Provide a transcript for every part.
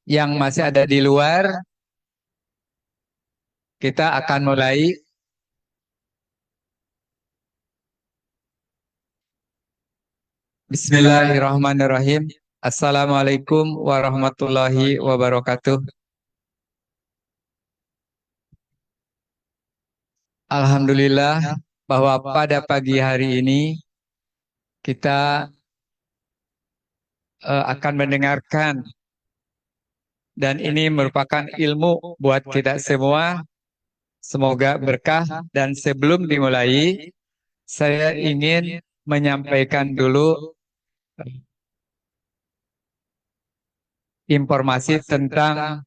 yang masih ada di luar, kita akan mulai. Bismillahirrahmanirrahim. Assalamualaikum warahmatullahi wabarakatuh. Alhamdulillah bahwa pada pagi hari ini kita akan mendengarkan dan ini merupakan ilmu buat kita semua. Semoga berkah dan sebelum dimulai, saya ingin menyampaikan dulu informasi tentang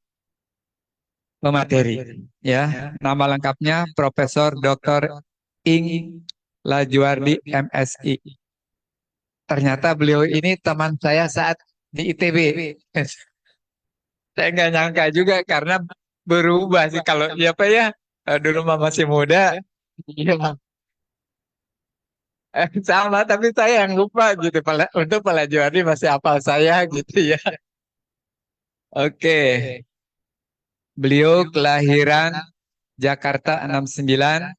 pemateri. Ya, nama lengkapnya Profesor Dr. Ing Lajuardi MSI. Ternyata beliau ini teman saya saat di ITB. Saya nggak nyangka juga karena berubah sih kalau ya apa ya dulu mah masih muda. Iya, sama tapi saya yang lupa gitu. Untuk Lajuardi masih hafal saya gitu ya. Oke, beliau kelahiran Jakarta 69.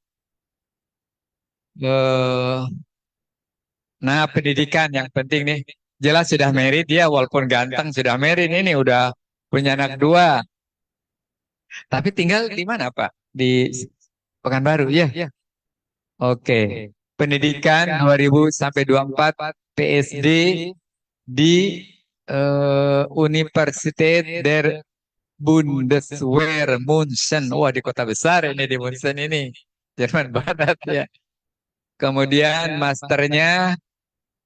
Eh, nah, pendidikan yang penting nih. Jelas sudah married dia walaupun ganteng sudah married ini udah punya anak dua. Tapi tinggal di mana, Pak? Di Pekanbaru, ya. Oke. Pendidikan 2000 sampai 24 PSD di Universität der Bundeswehr München. Wah, di kota besar ini di München ini. Jerman Barat ya. Kemudian masternya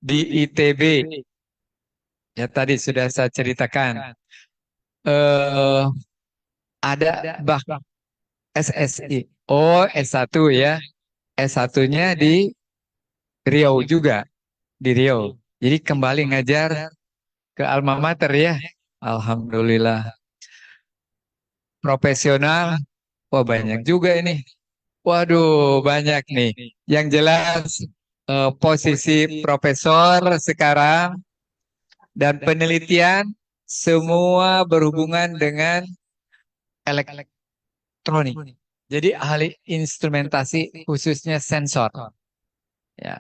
di ITB. Ya tadi sudah saya ceritakan. Eh ada bah SSI. Oh, S1 ya. S1-nya di Riau juga, di Riau. Jadi kembali ngajar ke alma mater ya. Alhamdulillah. Profesional, wah banyak juga ini. Waduh, banyak nih. Yang jelas posisi profesor sekarang dan penelitian semua berhubungan dengan elektronik. Jadi ahli instrumentasi khususnya sensor. Ya,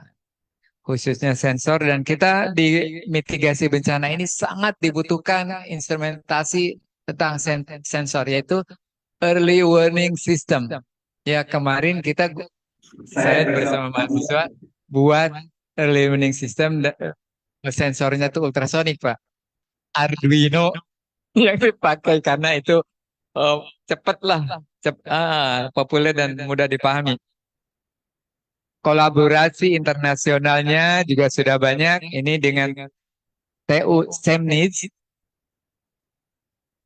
khususnya sensor dan kita di mitigasi bencana ini sangat dibutuhkan instrumentasi tentang sensor yaitu early warning system. Ya, kemarin saya bersama mahasiswa buat early warning system sensornya tuh ultrasonik, Pak. Arduino yang dipakai karena itu eh, cepat lah, populer dan mudah dipahami. Kolaborasi internasionalnya juga sudah banyak. Ini dengan TU Chemnitz.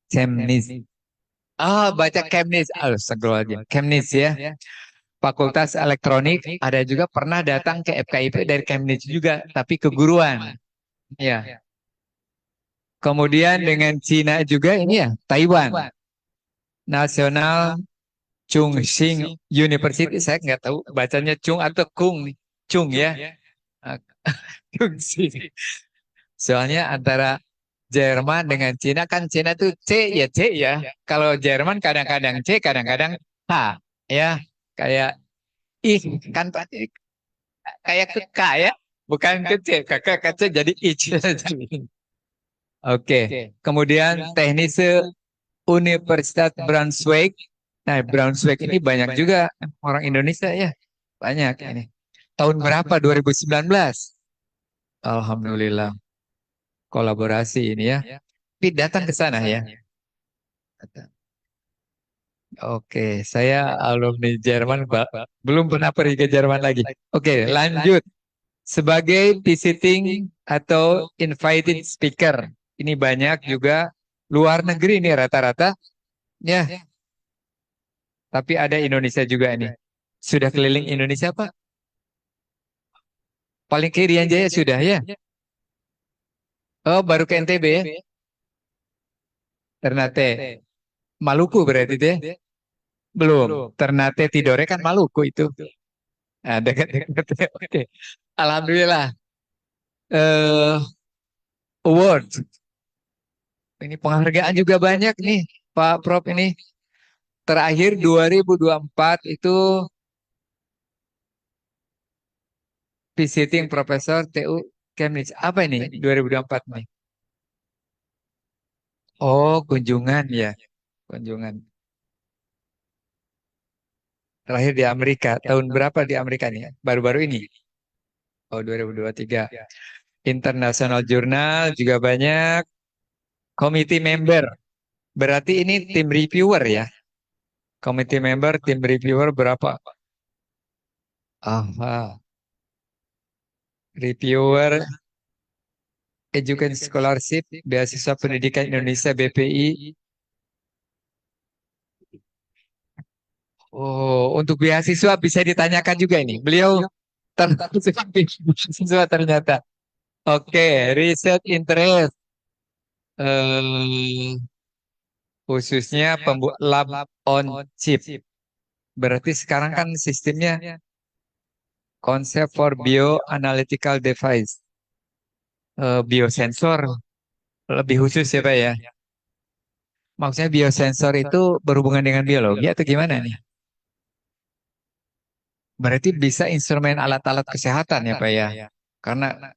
Chemnitz. Baca Chemnitz. Astagfirullahaladzim. Chemnitz ya. Fakultas Elektronik. Ada juga pernah datang ke FKIP dari Chemnitz juga. Tapi keguruan. Ya. Kemudian dengan Cina juga ini ya. Taiwan. Nasional Chungxing University. Saya nggak tahu bacanya Chung atau Kung nih. Chung ya. Ah, Chungxing. Soalnya antara Jerman dengan Cina kan Cina tuh C ya. Kalau Jerman kadang-kadang C, kadang-kadang H ya. Kayak ih kan berarti kayak ke K ya, bukan ke C. Ke C jadi ich. Oke. Kemudian teknis Universitas Braunschweig. Nah, Braunschweig ini banyak juga orang Indonesia ya. Banyak ini. Tahun berapa? 2019. Alhamdulillah. Kolaborasi ini ya. Tapi datang ke sana ya. Oke, saya alumni Jerman, Pak. Belum pernah pergi ke Jerman lagi. Oke, lanjut. Sebagai visiting atau invited speaker, ini banyak juga luar negeri nih rata-rata. Ya, tapi ada Indonesia juga nih. Sudah keliling Indonesia, Pak? Paling ke Irian Jaya sudah ya? Oh, baru ke NTB ya? Ternate. Maluku berarti itu ya? Belum. Ternate Tidore kan Maluku itu. Nah, dekat-dekat. Oke. Alhamdulillah. Award Ini penghargaan juga banyak nih, Pak Prof ini. Terakhir 2024 itu visiting profesor TU Cambridge. Apa ini 2024 nih? Oh, kunjungan ya. Kunjungan. Terakhir di Amerika. Tahun berapa di Amerika nih? Baru-baru ini. Oh, 2023. International Journal juga banyak. Committee member. Berarti ini tim reviewer ya. Committee member, tim reviewer berapa? Aha. Reviewer Education Scholarship, Beasiswa Pendidikan Indonesia BPI. Oh, untuk beasiswa bisa ditanyakan juga ini. Beliau termasuk beasiswa ternyata. Oke, research interest. Eh, khususnya pembuat lab on chip. Berarti sekarang kan sistemnya konsep for bioanalytical device. Biosensor lebih khusus ya Pak ya. Maksudnya biosensor itu berhubungan dengan biologi atau gimana nih? Berarti bisa instrumen alat-alat kesehatan ya Pak ya. Karena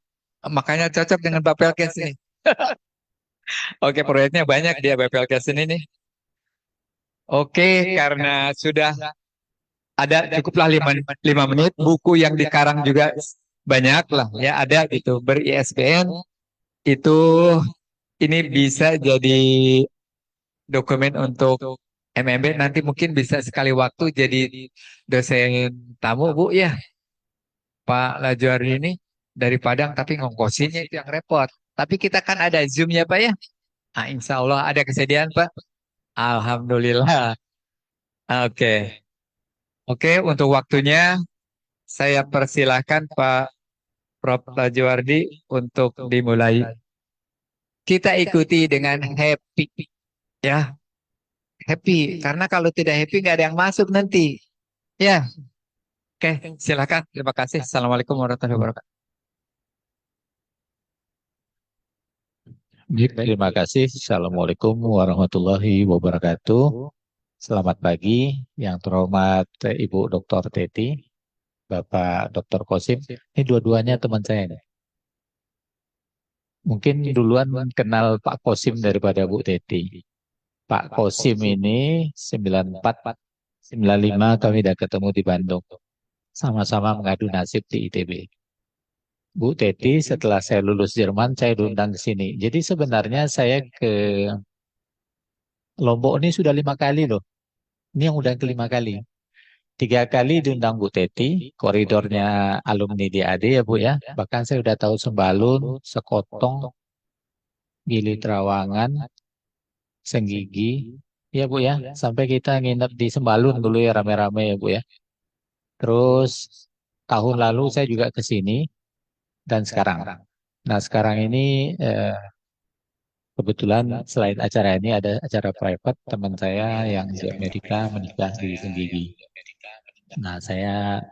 makanya cocok dengan Bapelkes ini. Oke, proyeknya banyak dia Bapelkes ini nih. Oke, karena sudah ada cukuplah 5 menit. Buku yang dikarang juga banyak lah ya ada gitu ber-ISBN itu ini bisa jadi dokumen untuk MMB nanti mungkin bisa sekali waktu jadi dosen tamu Bu ya Pak Lajuardi ini dari Padang tapi ngongkosinnya itu yang repot. Tapi kita kan ada Zoom ya Pak ya. Ah, insya Allah ada kesediaan Pak. Alhamdulillah. Oke. Oke, untuk waktunya saya persilahkan Pak Prof. Lajuardi untuk dimulai. Kita ikuti dengan happy ya. Happy karena kalau tidak happy nggak ada yang masuk nanti. Ya, oke, silakan. Terima kasih. Assalamualaikum warahmatullahi wabarakatuh. Baik, terima kasih. Assalamualaikum warahmatullahi wabarakatuh. Selamat pagi, yang terhormat Ibu Dr. Teti, Bapak Dr. Kosim. Ini dua-duanya teman saya nih. Mungkin duluan kenal Pak Kosim daripada Bu Teti. Pak Kosim ini 94, 95 kami udah ketemu di Bandung. Sama-sama mengadu nasib di ITB. Bu Teti setelah saya lulus Jerman, saya diundang ke sini. Jadi sebenarnya saya ke Lombok ini sudah 5 kali loh. Ini yang udah kelima kali. 3 kali diundang Bu Teti, koridornya alumni di AD ya Bu ya. Bahkan saya udah tahu Sembalun, Sekotong, Gili Trawangan, Senggigi. Ya Bu ya, sampai kita nginep di Sembalun dulu ya rame-rame ya Bu ya. Terus tahun lalu saya juga ke sini dan sekarang. Nah sekarang ini kebetulan selain acara ini ada acara private teman saya yang di Amerika menikah di Senggigi. Nah saya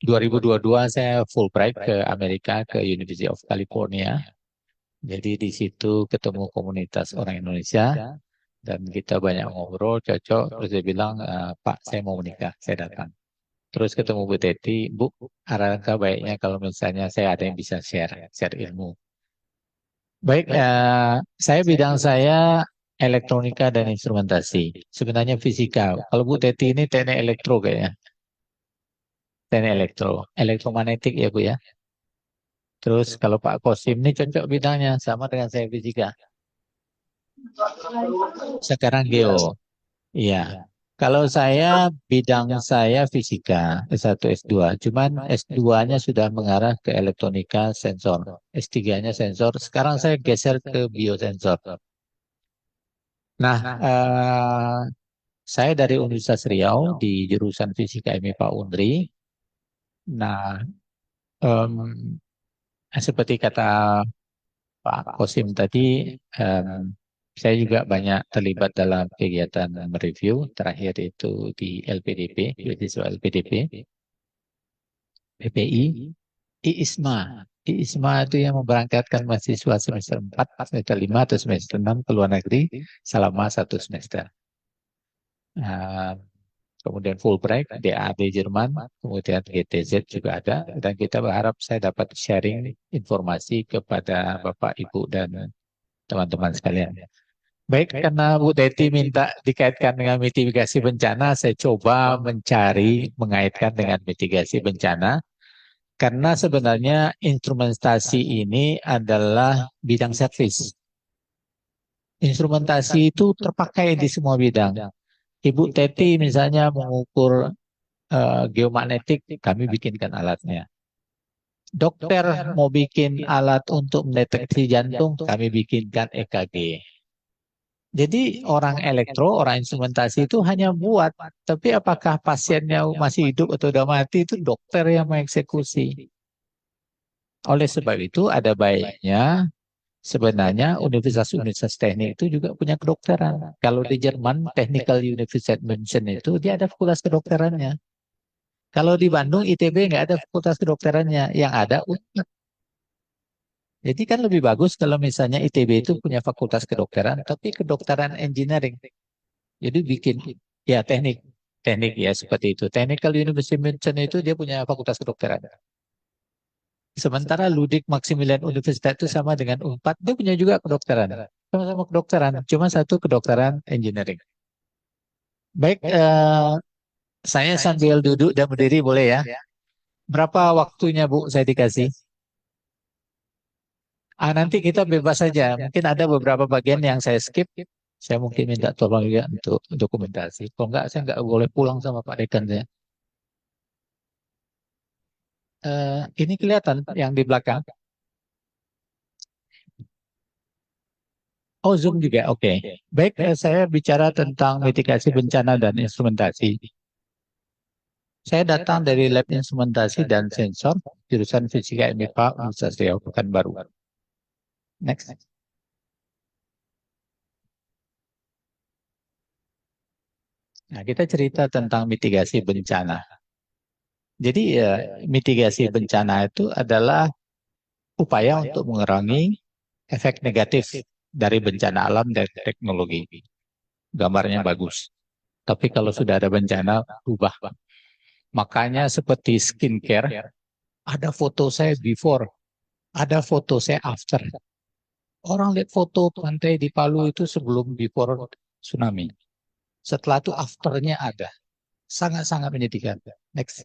2022 saya Fulbright ke Amerika ke University of California. Jadi di situ ketemu komunitas orang Indonesia dan kita banyak ngobrol, cocok. Terus dia bilang, Pak, saya mau menikah, saya datang. Terus ketemu Bu Teti, Bu, alangkah baiknya kalau misalnya saya ada yang bisa share ilmu. Baik, saya bidang saya elektronika dan instrumentasi. Sebenarnya fisika. Kalau Bu Teti ini teknik elektro kayaknya. Teknik elektro, elektromagnetik ya Bu ya. Terus kalau Pak Kosim ini cocok bidangnya sama dengan saya fisika. Sekarang geo. Iya. Kalau saya bidang saya fisika S1 S2. Cuman S2-nya sudah mengarah ke elektronika sensor. S3-nya sensor. Sekarang saya geser ke biosensor. Nah, saya dari Universitas Riau di jurusan Fisika MIPA Unri. Nah, em, seperti kata Pak Kosim tadi, em, saya juga banyak terlibat dalam kegiatan mereview. Terakhir itu di LPDP, beasiswa LPDP, PPI, IISMA. di ISMA itu yang memberangkatkan mahasiswa semester 4, semester 5, atau semester 6 ke luar negeri selama 1 semester. Nah, kemudian Fulbright, DAAD Jerman, kemudian GTZ juga ada, dan kita berharap saya dapat sharing informasi kepada Bapak, Ibu, dan teman-teman sekalian. Baik, karena Bu Teti minta dikaitkan dengan mitigasi bencana, saya coba mencari mengaitkan dengan mitigasi bencana, karena sebenarnya instrumentasi ini adalah bidang servis. Instrumentasi itu terpakai di semua bidang. Ibu Teti misalnya mengukur geomagnetik, kami bikinkan alatnya. Dokter mau bikin alat untuk mendeteksi jantung, kami bikinkan EKG. Jadi orang elektro, orang instrumentasi itu hanya buat, tapi apakah pasiennya masih hidup atau udah mati itu dokter yang mengeksekusi. Oleh sebab itu ada baiknya sebenarnya universitas-universitas teknik itu juga punya kedokteran. Kalau di Jerman, Technical University München itu dia ada fakultas kedokterannya. Kalau di Bandung, ITB nggak ada fakultas kedokterannya, yang ada UNPAD. Jadi kan lebih bagus kalau misalnya ITB itu punya fakultas kedokteran, tapi kedokteran engineering. Jadi bikin ya teknik, teknik ya seperti itu. Technical University München itu dia punya fakultas kedokteran. Sementara Ludwig Maximilian Universitas itu sama dengan UNPAD, dia punya juga kedokteran. Sama-sama kedokteran, cuma satu kedokteran engineering. Baik, saya sambil duduk dan berdiri boleh ya? Berapa waktunya Bu saya dikasih? Nanti kita bebas saja. Mungkin ada beberapa bagian yang saya skip. Saya mungkin minta tolong juga untuk dokumentasi. Kalau enggak, saya enggak boleh pulang sama Pak Dekan saya. Ini kelihatan yang di belakang. Oh, Zoom juga. Oke. Baik, saya bicara tentang mitigasi bencana dan instrumentasi. Saya datang dari lab instrumentasi dan sensor, jurusan Fisika MIPA Universitas Riau Pekanbaru. Next. Nah, kita cerita tentang mitigasi bencana. Jadi mitigasi bencana itu adalah upaya untuk mengurangi efek negatif dari bencana alam dan teknologi. Gambarnya bagus. Tapi kalau sudah ada bencana, berubah. Makanya seperti skincare, ada foto saya before, ada foto saya after. Orang lihat foto pantai di Palu itu sebelum before tsunami. Setelah itu afternya ada. Sangat-sangat menyedihkan. Next.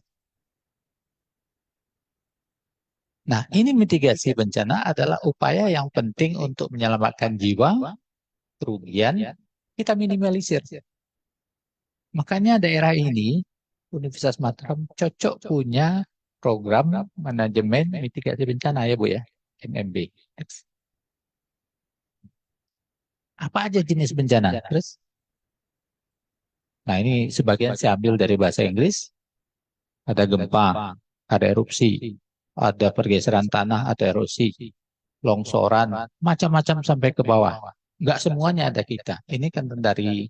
Nah, ini mitigasi bencana adalah upaya yang penting untuk menyelamatkan jiwa, kerugian, kita minimalisir. Makanya daerah ini, Universitas Mataram cocok punya program manajemen mitigasi bencana ya Bu ya, MMB. Apa aja jenis bencana? Terus, nah ini sebagian saya ambil dari bahasa Inggris. Ada gempa, ada erupsi, ada pergeseran tanah, ada erosi, longsoran, macam-macam sampai ke bawah. Enggak semuanya ada kita. Ini kan dari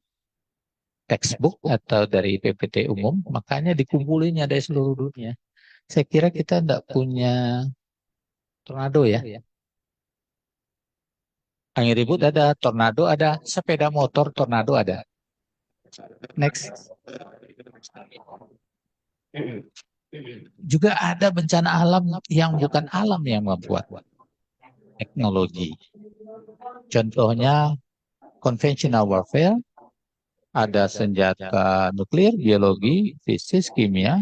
textbook atau dari PPT umum, makanya dikumpulinnya dari seluruh dunia. Saya kira kita tidak punya tornado ya. Angin ribut ada, tornado ada, sepeda motor tornado ada. Next. Juga ada bencana alam yang bukan alam yang membuat teknologi. Contohnya conventional warfare, ada senjata nuklir, biologi, fisik, kimia,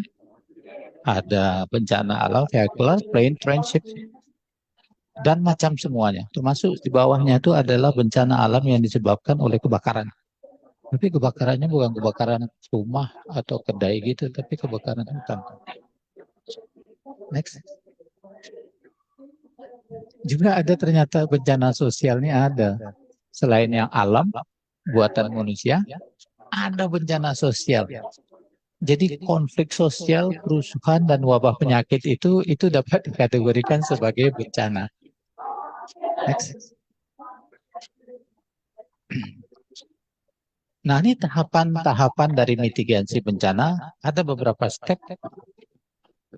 ada bencana alam, vehicular, plane, train, ship, dan macam semuanya. Termasuk di bawahnya itu adalah bencana alam yang disebabkan oleh kebakaran. Tapi kebakarannya bukan kebakaran rumah atau kedai gitu, tapi kebakaran hutan. Next. Juga ada ternyata bencana sosialnya ada. Selain yang alam, buatan manusia, ada bencana sosial. Jadi konflik sosial, kerusuhan, dan wabah penyakit itu dapat dikategorikan sebagai bencana. Next. Nah, ini tahapan-tahapan dari mitigasi bencana. Ada beberapa step.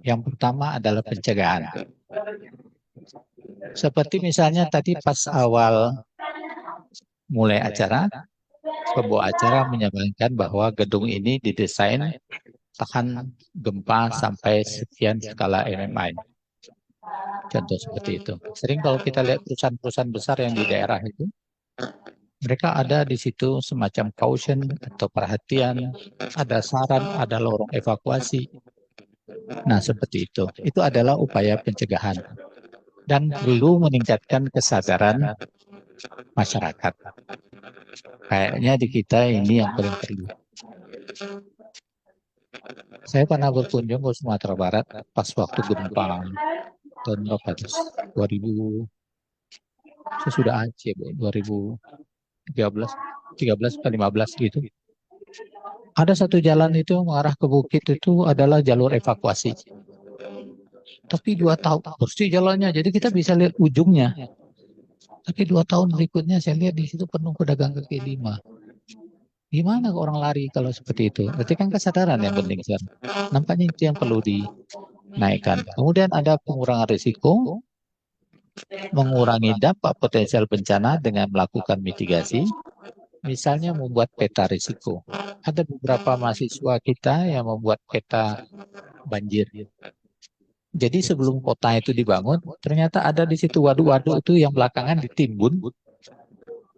Yang pertama adalah pencegahan. Seperti misalnya tadi pas awal mulai acara, pembawa acara menyampaikan bahwa gedung ini didesain tahan gempa sampai sekian skala MMI. Contoh seperti itu. Sering kalau kita lihat perusahaan-perusahaan besar yang di daerah itu, mereka ada di situ semacam caution atau perhatian, ada saran, ada lorong evakuasi. Nah, seperti itu. Itu adalah upaya pencegahan dan perlu meningkatkan kesadaran masyarakat. Kayaknya di kita ini yang paling perlu. Saya pernah berkunjung ke Sumatera Barat pas waktu gempa tahun berapa tuh? 2000, sesudah Aceh, 2013, 13 atau 15 gitu. Ada satu jalan itu mengarah ke bukit itu adalah jalur evakuasi. Tapi 2 tahun bersih jalannya, jadi kita bisa lihat ujungnya. Tapi 2 tahun berikutnya saya lihat di situ penuh pedagang kaki lima. Gimana orang lari kalau seperti itu? Berarti kan kesadaran yang penting, Sir. Nampaknya itu yang perlu dinaikkan. Kemudian ada pengurangan risiko, mengurangi dampak potensial bencana dengan melakukan mitigasi, misalnya membuat peta risiko. Ada beberapa mahasiswa kita yang membuat peta banjir. Jadi sebelum kota itu dibangun, ternyata ada di situ waduk-waduk itu yang belakangan ditimbun,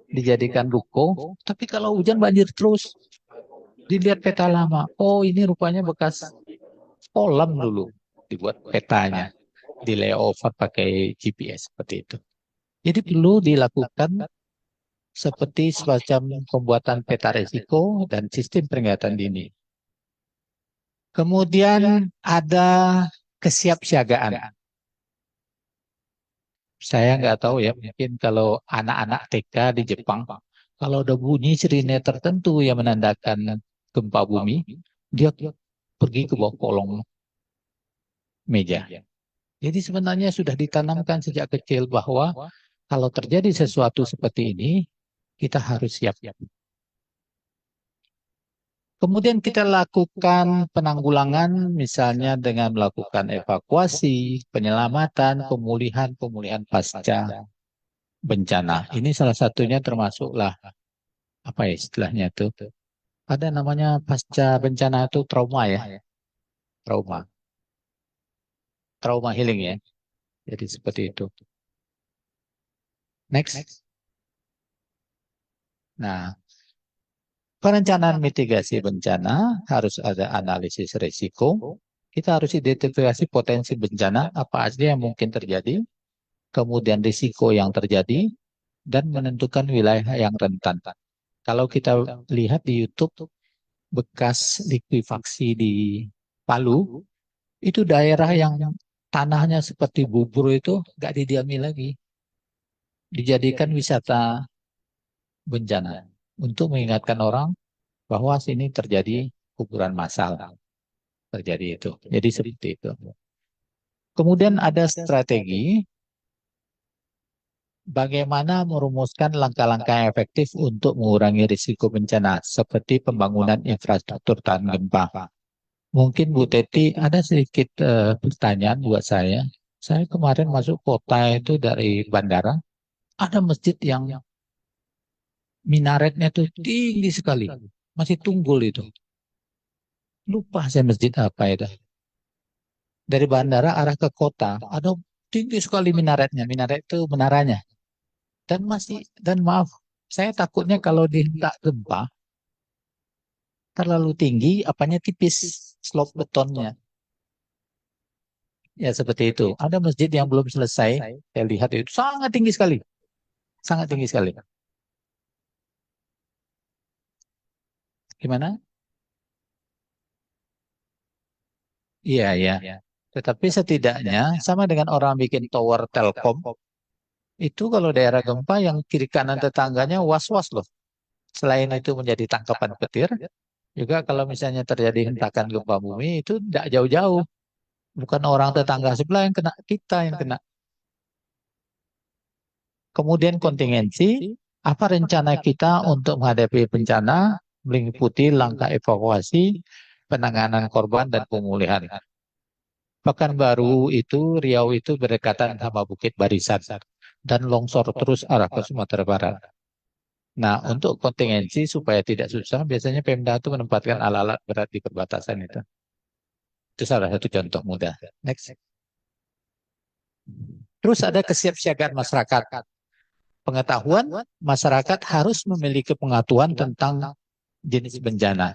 dijadikan ruko. Tapi kalau hujan banjir terus, dilihat peta lama. Oh, ini rupanya bekas kolam dulu. Dibuat petanya, di layover pakai GPS seperti itu. Jadi perlu dilakukan seperti semacam pembuatan peta risiko dan sistem peringatan dini. Kemudian ada kesiapsiagaan. Saya nggak tahu ya, mungkin kalau anak-anak TK di Jepang, kalau ada bunyi sirine tertentu yang menandakan gempa bumi, dia pergi ke bawah kolong meja. Jadi sebenarnya sudah ditanamkan sejak kecil bahwa kalau terjadi sesuatu seperti ini, kita harus siap. Kemudian kita lakukan penanggulangan misalnya dengan melakukan evakuasi, penyelamatan, pemulihan pasca bencana. Ini salah satunya termasuklah apa ya istilahnya itu? Ada namanya pasca bencana itu trauma ya, trauma, trauma healing ya. Jadi seperti itu. Next. Nah, perencanaan mitigasi bencana harus ada analisis risiko. Kita harus identifikasi potensi bencana apa aja yang mungkin terjadi, kemudian risiko yang terjadi, dan menentukan wilayah yang rentan. Kalau kita lihat di YouTube bekas likuifaksi di Palu, itu daerah yang tanahnya seperti bubur itu nggak didiami lagi, dijadikan wisata bencana untuk mengingatkan orang bahwa sini terjadi kuburan massal, terjadi itu. Jadi seperti itu. Kemudian ada strategi bagaimana merumuskan langkah-langkah efektif untuk mengurangi risiko bencana seperti pembangunan infrastruktur tahan gempa. Mungkin Bu Teti ada sedikit pertanyaan buat saya. Saya kemarin masuk kota itu dari bandara, ada masjid yang minaretnya itu tinggi sekali, masih tunggul itu. Lupa saya masjid apa itu. Dari bandara arah ke kota, ada tinggi sekali minaretnya. Minaret itu menaranya. Dan maaf, saya takutnya kalau dihentak gempa terlalu tinggi, apanya tipis, slope betonnya. Ya seperti itu. Ada masjid yang belum selesai, saya lihat itu sangat tinggi sekali. Sangat tinggi sekali. Gimana? Iya, iya. Tetapi setidaknya sama dengan orang bikin tower Telkom, itu kalau daerah gempa yang kiri kanan tetangganya was-was loh. Selain itu menjadi tangkapan petir, juga kalau misalnya terjadi hentakan gempa bumi itu tidak jauh-jauh. Bukan orang tetangga sebelah yang kena, kita yang kena. Kemudian kontingensi, apa rencana kita untuk menghadapi bencana, meliputi langkah evakuasi, penanganan korban, dan pemulihan. Pekanbaru itu, Riau itu berdekatan sama Bukit Barisan dan longsor terus arah ke Sumatera Barat. Nah, untuk kontingensi supaya tidak susah, biasanya Pemda itu menempatkan alat-alat berat di perbatasan itu. Itu salah satu contoh mudah. Next. Terus ada kesiapsiagaan masyarakat. Pengetahuan masyarakat harus memiliki pengetahuan tentang jenis bencana.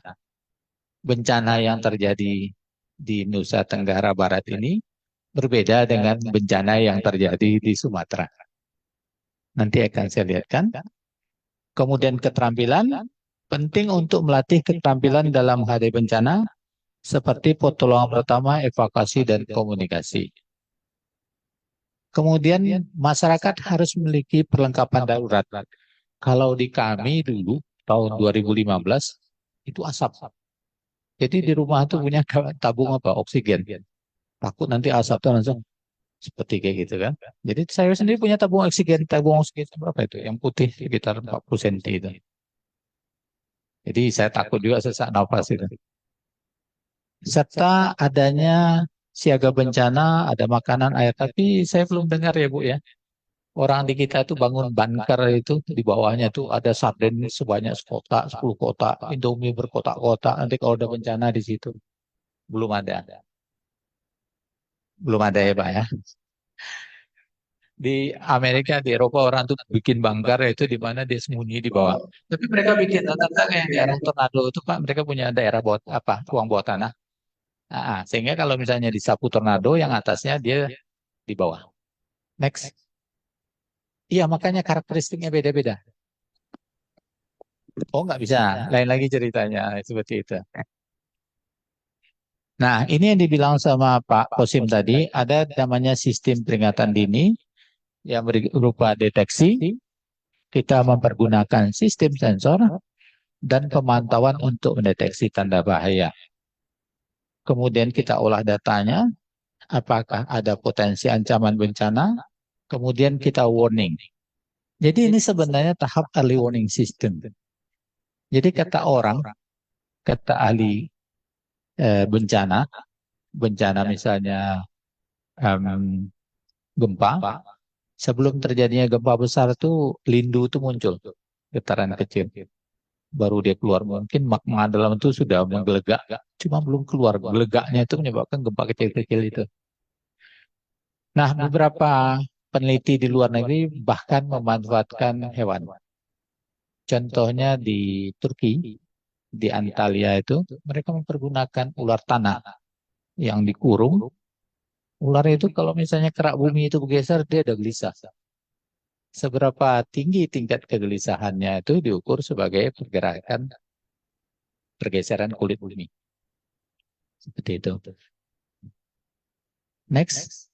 Bencana yang terjadi di Nusa Tenggara Barat ini berbeda dengan bencana yang terjadi di Sumatera. Nanti akan saya lihatkan. Kemudian keterampilan, penting untuk melatih keterampilan dalam menghadapi bencana, seperti pertolongan pertama, evakuasi, dan komunikasi. Kemudian masyarakat harus memiliki perlengkapan darurat. Kalau di kami dulu, tahun 2015, itu asap. Jadi di rumah itu punya tabung apa? Oksigen. Takut nanti asapnya langsung seperti kayak gitu kan. Jadi saya sendiri punya tabung oksigen berapa itu? Yang putih sekitar 40 cm itu. Jadi saya takut juga sesak nafas itu. Serta adanya siaga bencana, ada makanan, air. Tapi saya belum dengar ya Bu ya. Orang di kita itu bangun bunker itu di bawahnya tuh ada sarden sebanyak sekotak, 10 kotak, Indomie berkotak-kotak. Nanti kalau ada bencana di situ belum ada. Belum ada ya Pak ya. Di Amerika, di Eropa orang tuh bikin bunker itu di mana dia sembunyi di bawah. Tapi mereka bikin rata-rata kayak daerah tornado itu Pak, mereka punya daerah buat apa? Ruang bawah tanah. Sehingga kalau misalnya disapu tornado yang atasnya dia di bawah. Next. Iya, makanya karakteristiknya beda-beda. Oh, nggak bisa. Lain lagi ceritanya seperti itu. Nah, ini yang dibilang sama Pak Kosim tadi, ada namanya sistem peringatan dini yang berupa deteksi. Kita mempergunakan sistem sensor dan pemantauan untuk mendeteksi tanda bahaya. Kemudian kita olah datanya, apakah ada potensi ancaman bencana, kemudian kita warning. Jadi ini sebenarnya tahap early warning system. Jadi kata ahli bencana, bencana misalnya gempa, sebelum terjadinya gempa besar itu lindu itu muncul, getaran kecil. Baru dia keluar, mungkin magma dalam itu sudah menggelegak, cuma belum keluar. Gelegaknya itu menyebabkan gempa kecil-kecil itu. Nah, beberapa peneliti di luar negeri bahkan memanfaatkan hewan. Contohnya di Turki, di Antalya itu, mereka mempergunakan ular tanah yang dikurung. Ular itu kalau misalnya kerak bumi itu bergeser, dia ada gelisah. Seberapa tinggi tingkat kegelisahannya itu diukur sebagai pergeseran kulit bumi. Seperti itu. Next.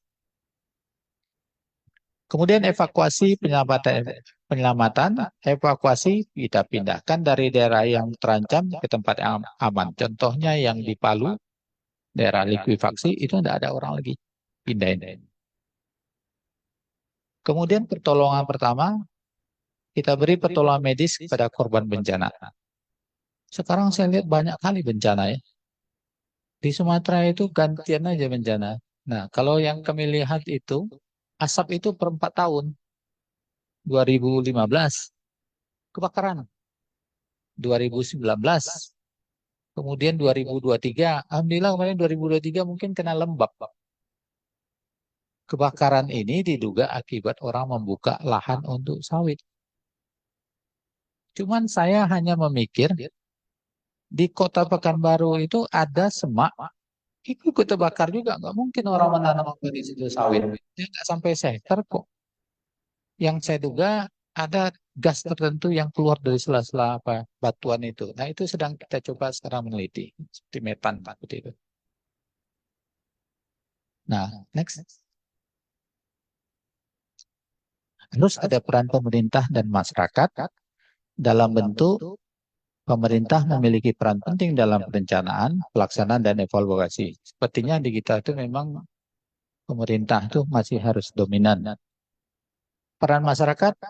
Kemudian evakuasi penyelamatan, evakuasi kita pindahkan dari daerah yang terancam ke tempat yang aman. Contohnya yang di Palu, daerah likuifaksi, itu tidak ada orang lagi. Pindahin. Kemudian pertolongan pertama, kita beri pertolongan medis kepada korban bencana. Sekarang saya lihat banyak kali bencana ya. Di Sumatera itu gantian aja bencana. Nah, kalau yang kami lihat itu, asap itu per 4 tahun. 2015, kebakaran. 2019, kemudian 2023. Alhamdulillah kemarin 2023 mungkin kena lembab. Kebakaran ini diduga akibat orang membuka lahan untuk sawit. Cuman saya hanya memikir, di kota Pekanbaru itu ada semak, itu ikut terbakar juga. Nggak mungkin orang menanam apa di situ sawit. Dia nggak sampai seher kok. Yang saya duga ada gas tertentu yang keluar dari sela-sela apa batuan itu. Nah itu sedang kita coba sekarang meneliti. Seperti metan, seperti itu. Nah, next. Terus ada peran pemerintah dan masyarakat dalam bentuk pemerintah memiliki peran penting dalam perencanaan, pelaksanaan, dan evaluasi. Sepertinya di kita itu memang pemerintah itu masih harus dominan. Peran masyarakat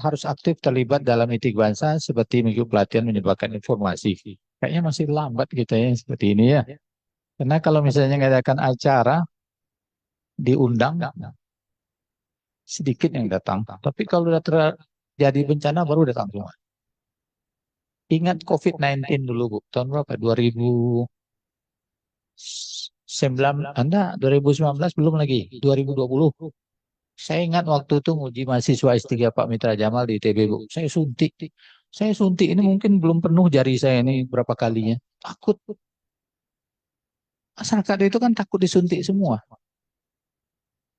harus aktif terlibat dalam itik bangsa seperti mengikuti pelatihan menyebarkan informasi. Kayaknya masih lambat kita ya seperti ini ya. Karena kalau misalnya mengadakan acara, diundang, sedikit yang datang. Tapi kalau sudah terjadi bencana baru datang semua. Ingat COVID-19 dulu, Bu. Tahun berapa? 2009, Anda 2019 belum lagi, 2020. Saya ingat waktu itu nguji mahasiswa S3 Pak Mitra Jamal di ITB, Bu. Saya suntik. Saya suntik ini mungkin belum penuh jari saya ini berapa kalinya. Takut. Masyarakat itu kan takut disuntik semua.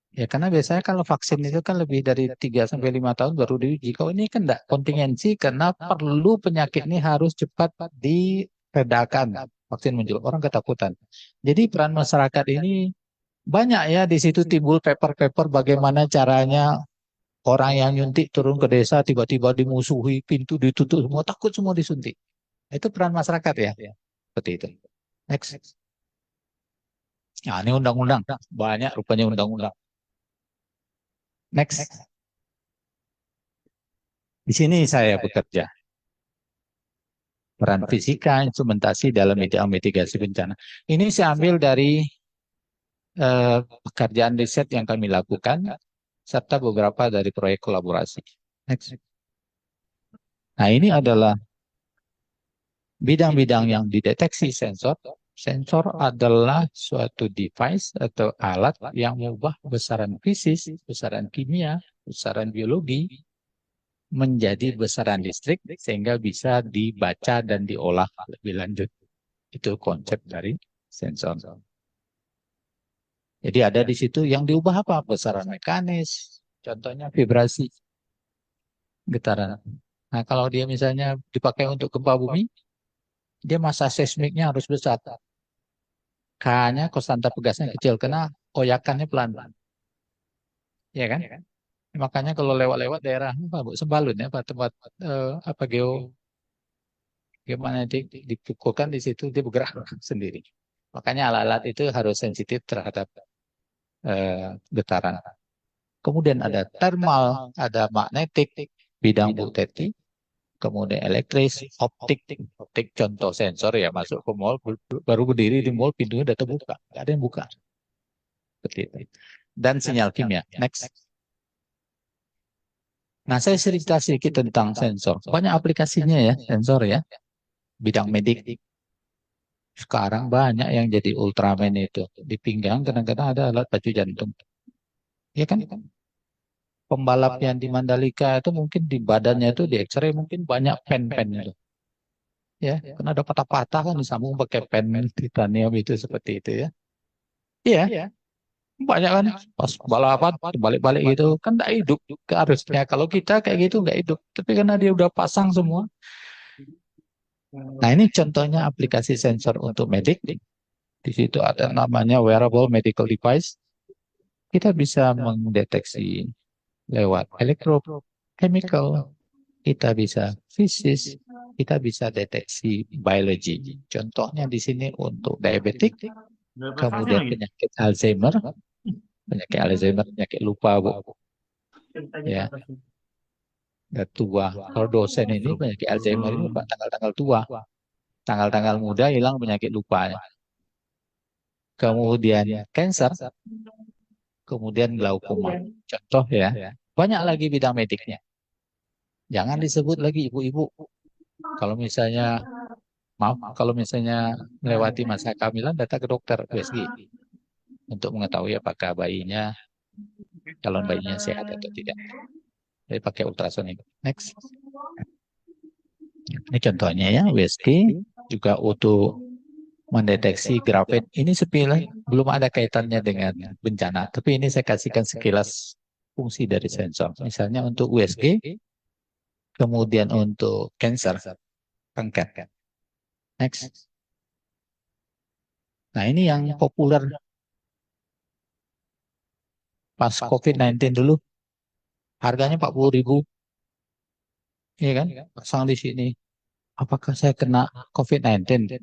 Ya karena biasanya kalau vaksin itu kan lebih dari 3 sampai 5 tahun baru diuji. Kalau ini kan enggak kontingensi karena perlu penyakit ini harus cepat diredakan. Vaksin muncul, orang ketakutan. Jadi peran masyarakat ini banyak ya, di situ timbul paper-paper bagaimana caranya orang yang nyuntik turun ke desa tiba-tiba dimusuhi, pintu ditutup semua, takut semua disuntik. Itu peran masyarakat ya. Seperti itu. Next. Nah, ini undang-undang. Banyak rupanya undang-undang. Next. Di sini saya bekerja. Peran fisika, instrumentasi dalam mitigasi bencana. Ini saya ambil dari pekerjaan riset yang kami lakukan, serta beberapa dari proyek kolaborasi. Next. Nah, ini adalah bidang-bidang yang dideteksi sensor. Sensor adalah suatu device atau alat yang mengubah besaran fisik, besaran kimia, besaran biologi menjadi besaran listrik sehingga bisa dibaca dan diolah lebih lanjut. Itu konsep dari sensor. Jadi ada di situ yang diubah apa? Besaran mekanis, contohnya vibrasi, getaran. Nah, kalau dia misalnya dipakai untuk gempa bumi, dia massa seismiknya harus besar. K-nya konstanta pegasnya kecil, karena koyakannya pelan. Ya kan? Makanya kalau lewat-lewat daerah apa, Bu? Sembalun ya, apa tempat apa geomagnetik dipukulkan di situ dia bergerak sendiri. Makanya alat-alat itu harus sensitif terhadap getaran. Kemudian ada thermal, ada magnetik, bidang Bu Teti, kemudian elektris, optik, optik contoh sensor ya, masuk ke mall, baru berdiri di mall, pintunya udah terbuka, nggak ada yang buka. Seperti itu. Dan sinyal kimia. Next. Nah, saya cerita sedikit tentang sensor. Banyak aplikasinya ya, sensor ya. Bidang medik. Sekarang banyak yang jadi Ultraman itu. Di pinggang kadang-kadang ada alat pacu jantung. Ya kan? Pembalap yang di Mandalika itu mungkin di badannya itu di X-ray mungkin banyak pen-pen itu. Ya, karena ada patah-patah kan disambung pakai pen titanium itu seperti itu ya. Iya, banyak kan pas balapan balik-balik gitu kan nggak hidup harusnya. Kalau kita kayak gitu nggak hidup, tapi karena dia udah pasang semua. Nah, ini contohnya aplikasi sensor untuk medik. Di situ ada namanya wearable medical device. Kita bisa mendeteksi lewat electrochemical, kita bisa fisik, kita bisa deteksi biologi. Contohnya di sini untuk diabetik, kemudian penyakit Alzheimer, penyakit lupa, Bu. Ya, udah tua. Kalau dosen ini penyakit Alzheimer ini tanggal-tanggal tua. Tanggal-tanggal muda hilang penyakit lupa. Kemudian cancer, kemudian glaukoma. Contoh ya. Banyak lagi bidang mediknya. Jangan disebut lagi ibu-ibu. Kalau misalnya, maaf, kalau misalnya melewati masa kehamilan, datang ke dokter USG untuk mengetahui apakah bayinya, calon bayinya sehat atau tidak. Jadi pakai ultrasonik. Next. Ini contohnya ya, USG juga untuk mendeteksi grafit. Ini sepilih, belum ada kaitannya dengan bencana. Tapi ini saya kasihkan sekilas fungsi dari sensor. Misalnya untuk USG, kemudian untuk cancer, kanker. Next. Nah, ini yang populer pas COVID-19 dulu. Harganya 40.000. Iya kan? Pasang di sini. Apakah saya kena COVID-19?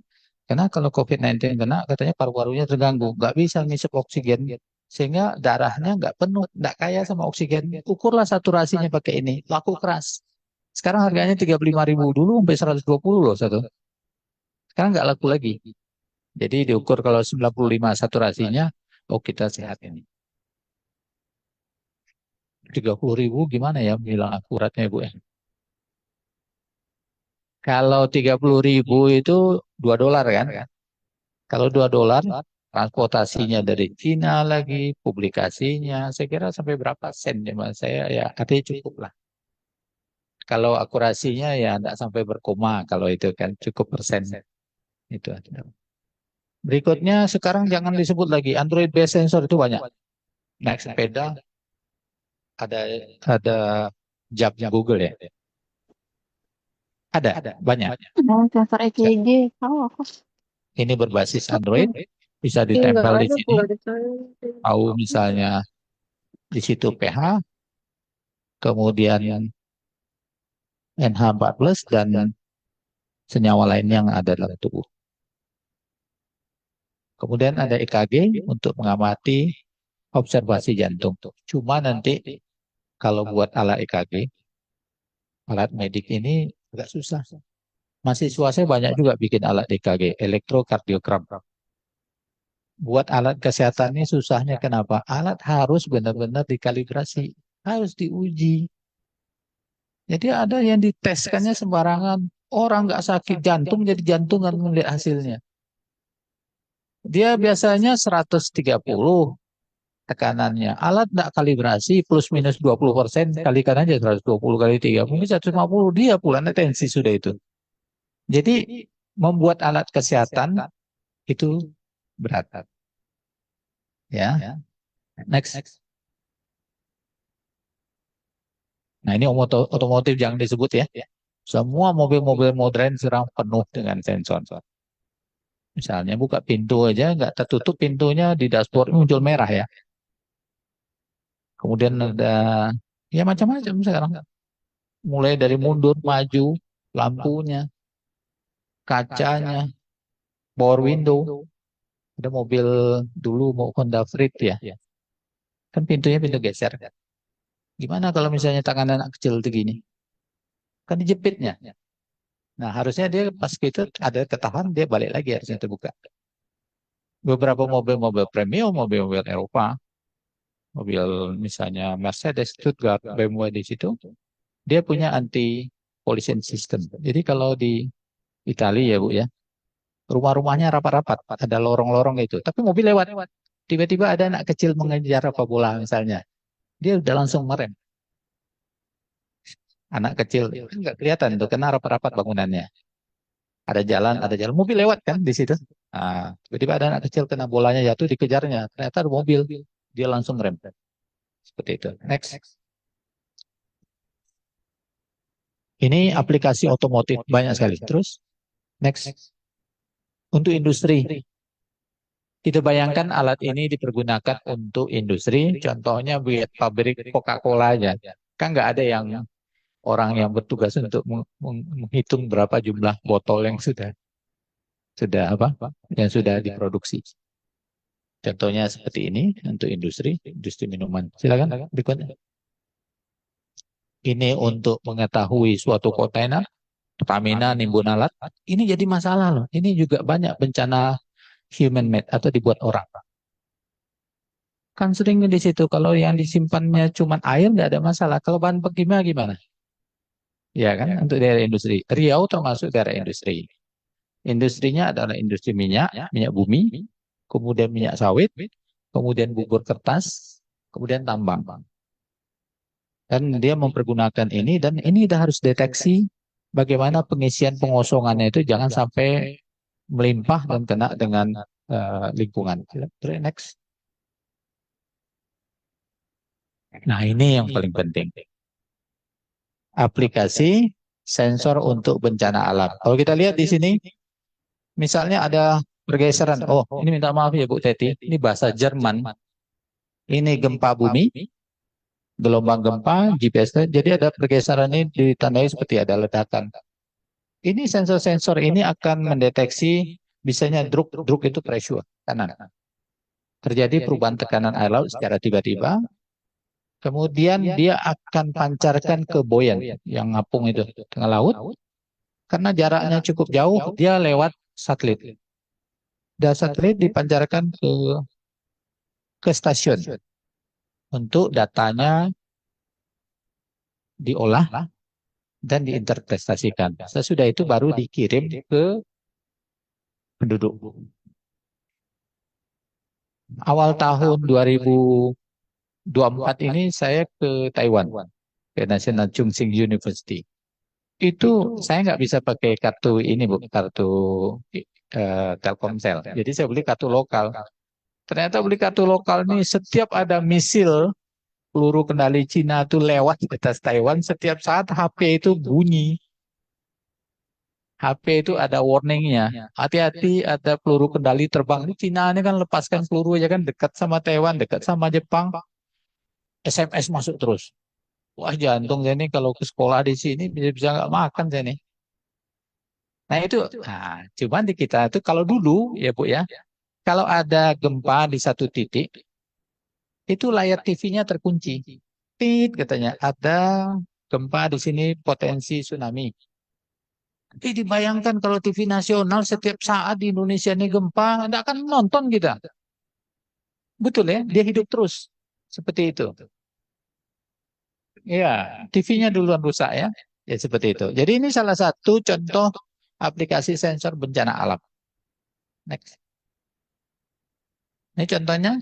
Karena kalau COVID-19 kena, katanya paru-parunya terganggu. Nggak bisa ngisep oksigen. Sehingga darahnya nggak penuh. Nggak kaya sama oksigen. Ukurlah saturasinya pakai ini. Laku keras. Sekarang harganya 35.000 dulu sampai 120 loh satu. Sekarang nggak laku lagi. Jadi diukur kalau 95 saturasinya, oh kita sehat ini. 30.000 gimana ya bilang akuratnya Bu ya? Kalau 30.000 itu $2 kan? Kalau $2, transportasinya dari Cina lagi, publikasinya, saya kira sampai berapa sen ya Mas? Saya ya artinya cukup lah. Kalau akurasinya ya tidak sampai berkoma, kalau itu kan cukup persen itu aja. Berikutnya sekarang jangan disebut lagi Android based sensor itu banyak. Naik sepeda ada ada jam Google ya. Ada banyak. Sensor Ja- EKG, tahu aku. Ini berbasis Android, bisa Enggak ditempel di ada, sini. enggak ada saya. Tahu misalnya di situ pH, kemudian NH14 dan senyawa lain yang ada dalam tubuh. Kemudian ada EKG untuk mengamati observasi jantung. Cuma nanti kalau buat alat EKG, alat medik ini agak susah. Mahasiswa saya banyak juga bikin alat EKG, elektrokardiogram. Buat alat kesehatan ini susahnya kenapa? Alat harus benar-benar dikalibrasi, harus diuji. Jadi ada yang diteskannya sembarangan. Orang nggak sakit jantung jadi jantungan melihat hasilnya. Dia biasanya 130 tekanannya. Alat tidak kalibrasi plus minus 20%, kalikan aja 120 kali 3, mungkin 150, dia pula tensi sudah itu. Jadi membuat alat kesehatan itu berat. Ya, next. Nah ini otomotif jangan disebut ya. Semua mobil-mobil modern sekarang penuh dengan sensor. Misalnya buka pintu aja nggak tertutup pintunya di dashboard muncul merah ya. Kemudian ada ya macam-macam sekarang. Mulai dari mundur, maju, lampunya, kacanya, power window. Ada mobil dulu mau Honda Freed ya. Kan pintunya pintu geser. Gimana kalau misalnya tangan anak kecil begini? Kan dijepitnya. Nah harusnya dia pas gitu ada ketahan dia balik lagi harusnya terbuka. Beberapa mobil-mobil premium, mobil-mobil Eropa, mobil misalnya Mercedes, Stuttgart, BMW di situ, dia punya anti collision system. Jadi kalau di Italia ya Bu ya, rumah-rumahnya rapat-rapat, ada lorong-lorong itu. Tapi mobil lewat, tiba-tiba ada anak kecil mengejar apa bola misalnya, dia udah langsung merem. Anak kecil kan nggak kelihatan tuh, karena rapat-rapat bangunannya. Ada jalan, mobil lewat kan di situ. Nah, tiba-tiba ada anak kecil kena bolanya jatuh dikejarnya, ternyata ada mobil, dia langsung rem. Seperti itu. Next. Ini aplikasi otomotif banyak sekali. Terus, next. Untuk industri. Kita bayangkan alat ini dipergunakan untuk industri. Contohnya buat pabrik Coca-Cola aja. Kan nggak ada yang orang yang bertugas untuk menghitung berapa jumlah botol yang sudah diproduksi. Contohnya seperti ini untuk industri minuman. Silakan berikutnya. Ini untuk mengetahui suatu kontainer, Pertamina nimbun alat. Ini jadi masalah loh. Ini juga banyak bencana human made atau dibuat orang. Kan sering di situ kalau yang disimpannya cuma air nggak ada masalah. Kalau bahan kimia gimana? Ya kan untuk daerah industri. Riau termasuk daerah industri. Industrinya adalah industri minyak, minyak bumi, kemudian minyak sawit, kemudian bubur kertas, kemudian tambang. Dan dia mempergunakan ini dan ini udah harus deteksi bagaimana pengisian pengosongannya itu jangan sampai melimpah dan kena dengan lingkungan. Terus next. Nah ini yang paling penting. Aplikasi sensor untuk bencana alam. Kalau kita lihat di sini, misalnya ada pergeseran. Oh, ini minta maaf ya Bu Teti. Ini bahasa Jerman. Ini gempa bumi, gelombang gempa, GPS. Jadi ada pergeseran ini ditandai seperti ada ledakan. Ini sensor-sensor ini akan mendeteksi misalnya druk itu pressure kanan. Terjadi perubahan tekanan air laut secara tiba-tiba. Kemudian dia akan pancarkan ke buoyan yang ngapung itu tengah laut. Karena jaraknya cukup jauh, dia lewat satelit. Dan satelit dipancarkan ke stasiun untuk datanya diolah, dan diinterpretasikan. Sesudah itu baru dikirim ke penduduk. Awal tahun 2024 ini saya ke Taiwan, ke National Chung Ching University. Itu saya nggak bisa pakai kartu ini, Bu, kartu Telkomsel. Jadi saya beli kartu lokal. Ternyata beli kartu lokal nih, setiap ada misil peluru kendali Cina itu lewat di atas Taiwan, setiap saat HP itu bunyi. HP itu ada warningnya. Hati-hati ada peluru kendali terbang. Ini Cina ini kan lepaskan peluru aja kan, dekat sama Taiwan, dekat sama Jepang. SMS masuk terus. Wah, jantung saya ini kalau ke sekolah di sini bisa nggak makan saya nih. Nah itu, cuman di kita itu kalau dulu ya Bu ya, kalau ada gempa di satu titik, itu layar TV-nya terkunci. Tit katanya, ada gempa di sini potensi tsunami. Tapi dibayangkan kalau TV nasional setiap saat di Indonesia ini gempa, nggak akan nonton kita. Betul ya, dia hidup terus. Seperti itu. Ya, TV-nya duluan rusak ya. Ya seperti itu. Jadi ini salah satu contoh aplikasi sensor bencana alam. Next. Ini contohnya,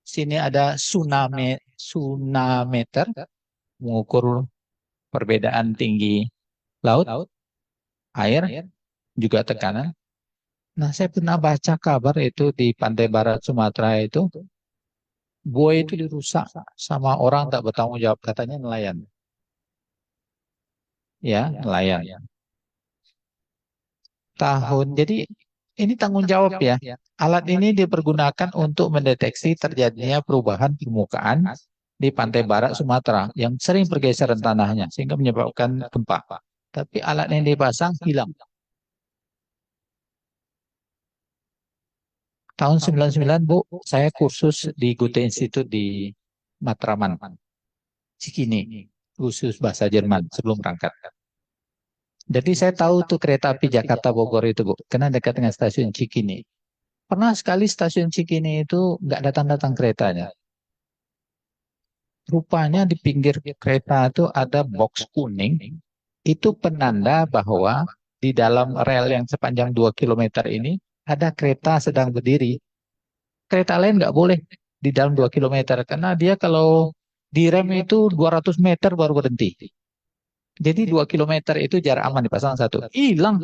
sini ada tsunameter, mengukur perbedaan tinggi laut, air, juga tekanan. Nah, saya pernah baca kabar itu di pantai barat Sumatera itu, buaya itu dirusak sama orang tak bertanggung jawab, katanya nelayan. Ya, nelayan. Jadi ini tanggung jawab ya. Alat ini dipergunakan untuk mendeteksi terjadinya perubahan permukaan di pantai barat Sumatera yang sering pergeseran tanahnya sehingga menyebabkan gempa. Tapi alat yang dipasang hilang. Tahun 99 Bu, saya kursus di Goethe Institute di Matraman, Cikini, khusus bahasa Jerman sebelum berangkat. Jadi saya tahu tuh kereta api Jakarta Bogor itu Bu, karena dekat dengan stasiun Cikini. Pernah sekali stasiun Cikini itu nggak datang-datang keretanya. Rupanya di pinggir kereta itu ada box kuning, itu penanda bahwa di dalam rel yang sepanjang 2 kilometer ini ada kereta sedang berdiri. Kereta lain nggak boleh di dalam 2 kilometer, karena dia kalau direm itu 200 meter baru berhenti. Jadi 2 kilometer itu jarak aman dipasang satu. Hilang.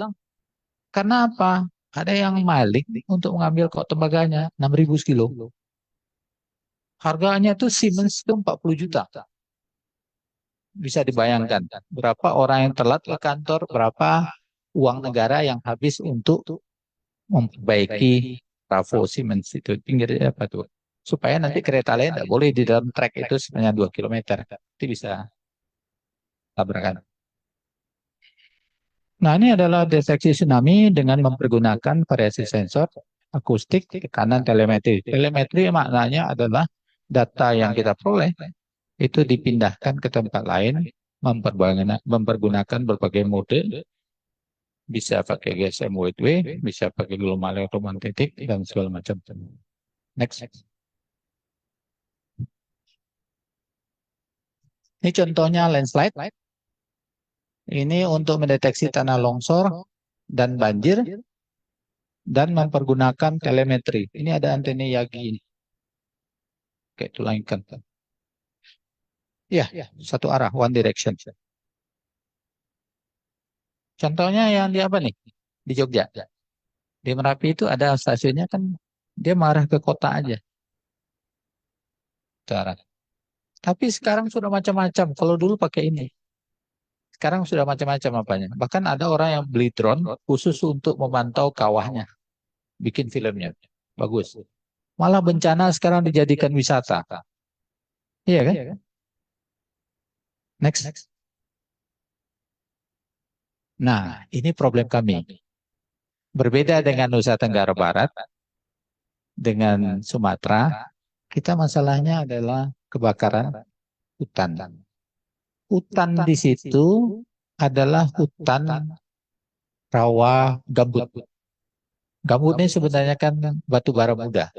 Karena apa? Ada yang maling untuk mengambil kok tembaganya 6.000 kilo. Harganya tuh Siemens itu 40 juta. Bisa dibayangkan berapa orang yang telat ke kantor, berapa uang negara yang habis untuk memperbaiki trafo Siemens itu pinggirnya apa tuh? Supaya nanti kereta lain tidak boleh di dalam trek itu sepanjang 2 kilometer. Itu bisa tabrakan. Nah, ini adalah deteksi tsunami dengan mempergunakan variasi sensor, akustik, tekanan, telemetri. Telemetri maknanya adalah data yang kita peroleh itu dipindahkan ke tempat lain, mempergunakan berbagai mode, bisa pakai GSM Wave, bisa pakai gelombang elektromagnetik, dan segala macam. Next. Ini contohnya landslide. Ini untuk mendeteksi tanah longsor dan banjir dan mempergunakan telemetri. Ini ada antena Yagi ini. Kayak tulang ikan. Ya, satu arah, one direction. Contohnya yang di apa nih? Di Jogja. Di Merapi itu ada stasiunnya kan, dia mengarah ke kota aja. Arah. Tapi sekarang sudah macam-macam. Kalau dulu pakai ini. Sekarang sudah macam-macam apanya. Bahkan ada orang yang beli drone khusus untuk memantau kawahnya. Bikin filmnya. Bagus. Malah bencana sekarang dijadikan wisata. Iya kan? Next. Nah, ini problem kami. Berbeda dengan Nusa Tenggara Barat, dengan Sumatera, kita masalahnya adalah kebakaran hutan. Hutan di situ adalah hutan rawa gambut. Gambut ini sebenarnya kan batu bara muda.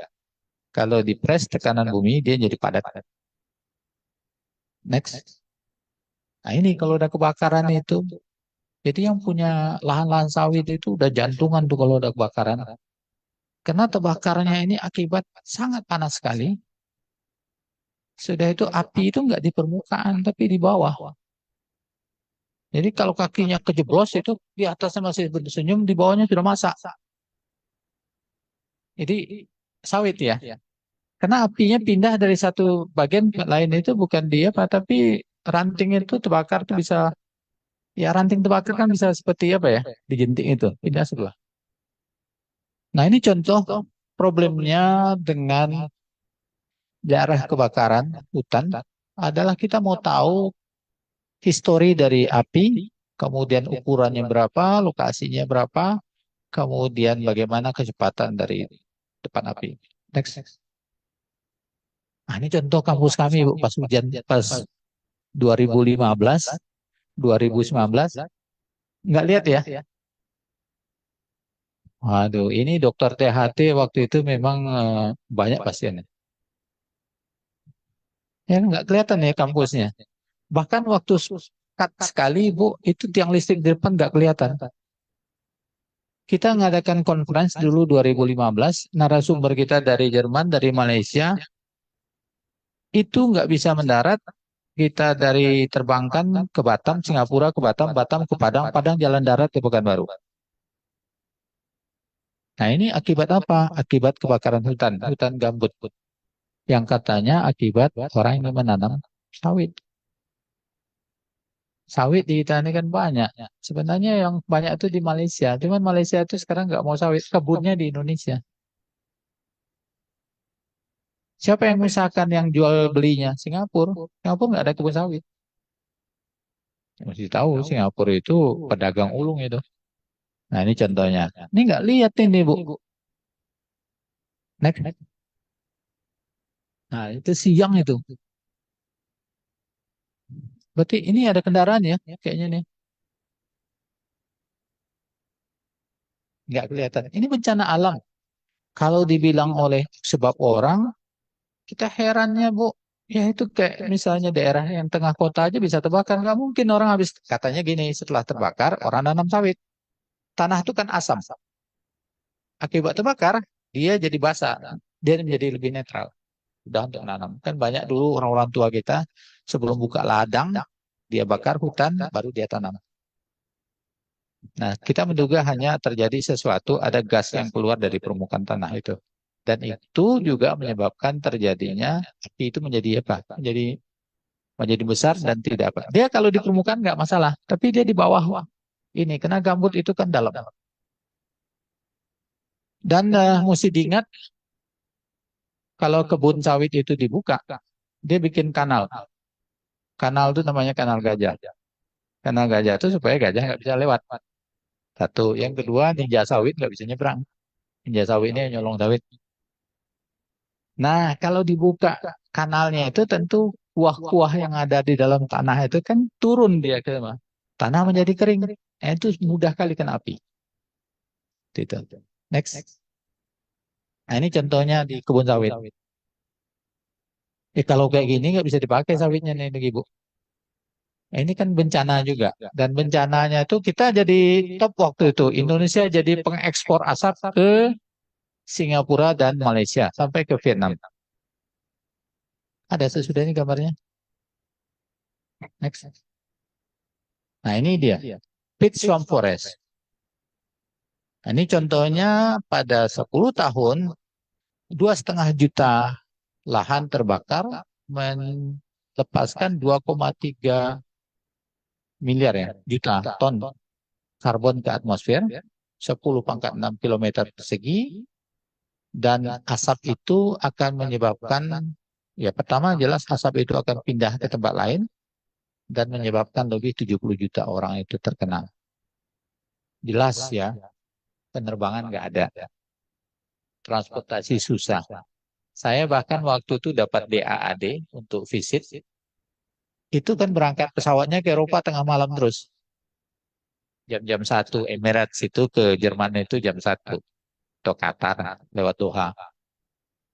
Kalau dipres tekanan bumi dia jadi padat. Next. Nah ini kalau udah kebakaran itu, jadi yang punya lahan-lahan sawit itu udah jantungan tuh kalau udah kebakaran. Karena terbakarnya ini akibat sangat panas sekali. Sudah itu api itu nggak di permukaan tapi di bawah. Jadi kalau kakinya kejeblos itu di atasnya masih bersenyum, di bawahnya sudah masak. Jadi sawit ya. Karena apinya pindah dari satu bagian ke lain itu bukan dia Pak, tapi ranting itu terbakar tuh bisa, ya ranting terbakar kan bisa seperti apa ya, dijentik itu, pindah sebelah. Nah ini contoh problemnya dengan daerah kebakaran hutan adalah kita mau tahu histori dari api, kemudian ukurannya berapa, lokasinya berapa, kemudian bagaimana kecepatan dari depan api. Next. Nah, ini contoh kampus kami, Bu, pas hujan, pas 2015, 2019. Nggak lihat ya? Waduh, ini dokter THT waktu itu memang banyak pasiennya. Ya, nggak kelihatan ya kampusnya. Bahkan waktu cut sekali, Bu, itu tiang listrik di depan nggak kelihatan. Kita ngadakan conference dulu 2015, narasumber kita dari Jerman, dari Malaysia, itu nggak bisa mendarat. Kita dari terbangkan ke Batam, Singapura ke Batam, Batam ke Padang, Padang jalan darat ke Pekanbaru. Nah ini akibat apa? Akibat kebakaran hutan, hutan gambut. Yang katanya akibat orang yang menanam sawit. Sawit di kita ini kan banyak. Sebenarnya yang banyak itu di Malaysia. Cuman Malaysia itu sekarang nggak mau sawit, kebunnya di Indonesia. Siapa yang misalkan yang jual belinya? Singapura. Singapura nggak ada kebun sawit. Mesti tahu Singapura itu pedagang ulung itu. Nah ini contohnya. Ini nggak lihat ini Bu. Next. Nah itu siang itu. Berarti ini ada kendaraan ya kayaknya nih. Nggak kelihatan. Ini bencana alam. Kalau dibilang oleh sebab orang, kita herannya Bu. Ya itu kayak misalnya daerah yang tengah kota aja bisa terbakar. Nggak mungkin orang habis, katanya gini, setelah terbakar orang nanam sawit. Tanah itu kan asam. Akibat terbakar, dia jadi basah. Dia menjadi lebih netral. Udah untuk nanam. Kan banyak dulu orang-orang tua kita sebelum buka ladang, dia bakar hutan, baru dia tanam. Nah, kita menduga hanya terjadi sesuatu, ada gas yang keluar dari permukaan tanah itu. Dan itu juga menyebabkan terjadinya api itu menjadi apa? Menjadi besar dan tidak apa. Dia kalau di permukaan nggak masalah, tapi dia di bawah ini, karena gambut itu kan dalam. Dan mesti diingat, kalau kebun sawit itu dibuka, dia bikin kanal. Kanal itu namanya kanal gajah. Kanal gajah itu supaya gajah nggak bisa lewat. Satu. Yang kedua, ninja sawit nggak bisa nyebrang. Ninja sawit ini nyolong sawit. Nah, kalau dibuka kanalnya itu tentu kuah-kuah yang ada di dalam tanah itu kan turun dia ke tanah menjadi kering. Itu mudah kali kena api. Gitu. Next. Nah, ini contohnya di kebun sawit. Kalau kayak gini nggak bisa dipakai sawitnya nih, Ibu. Ini kan bencana juga. Dan bencananya itu kita jadi top waktu itu. Indonesia jadi pengekspor asap ke Singapura dan Malaysia sampai ke Vietnam. Ada sesudah ini gambarnya. Next. Nah ini dia. Peat Swamp Forest. Nah, ini contohnya pada 10 tahun 2,5 juta lahan terbakar melepaskan 2,3 miliar ya juta ton karbon ke atmosfer, 10 × 6 km persegi, dan asap itu akan menyebabkan, ya pertama jelas asap itu akan pindah ke tempat lain dan menyebabkan lebih 70 juta orang itu terkena. Jelas ya, penerbangan nggak ada, transportasi susah. Saya bahkan waktu itu dapat DAAD untuk visit, itu kan berangkat pesawatnya ke Eropa tengah malam terus. Jam-jam 1 Emirates itu ke Jerman itu jam 1 atau Qatar lewat Doha.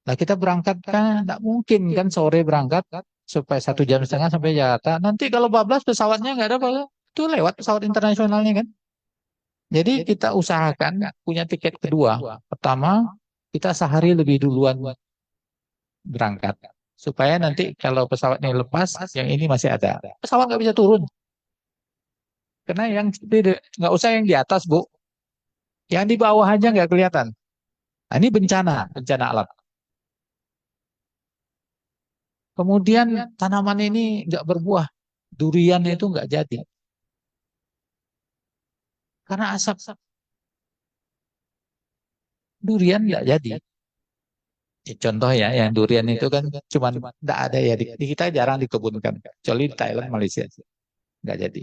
Nah kita berangkat kan tidak mungkin kan sore berangkat supaya 1,5 jam sampai Jakarta. Nanti kalau bablas pesawatnya nggak ada, itu lewat pesawat internasionalnya kan. Jadi kita usahakan punya tiket kedua. Pertama, kita sehari lebih duluan berangkat. Supaya nanti kalau pesawat ini lepas, yang ini masih ada. Pesawat nggak bisa turun. Karena yang nggak usah yang di atas, Bu. Yang di bawah aja nggak kelihatan. Nah, ini bencana alam. Kemudian tanaman ini nggak berbuah. Durian itu nggak jadi. Karena asap durian nggak jadi. Ya, contoh ya, yang durian itu kan cuman nggak ada ya. Di kita jarang dikebunkan. Kecuali di Thailand, Malaysia. Nggak jadi.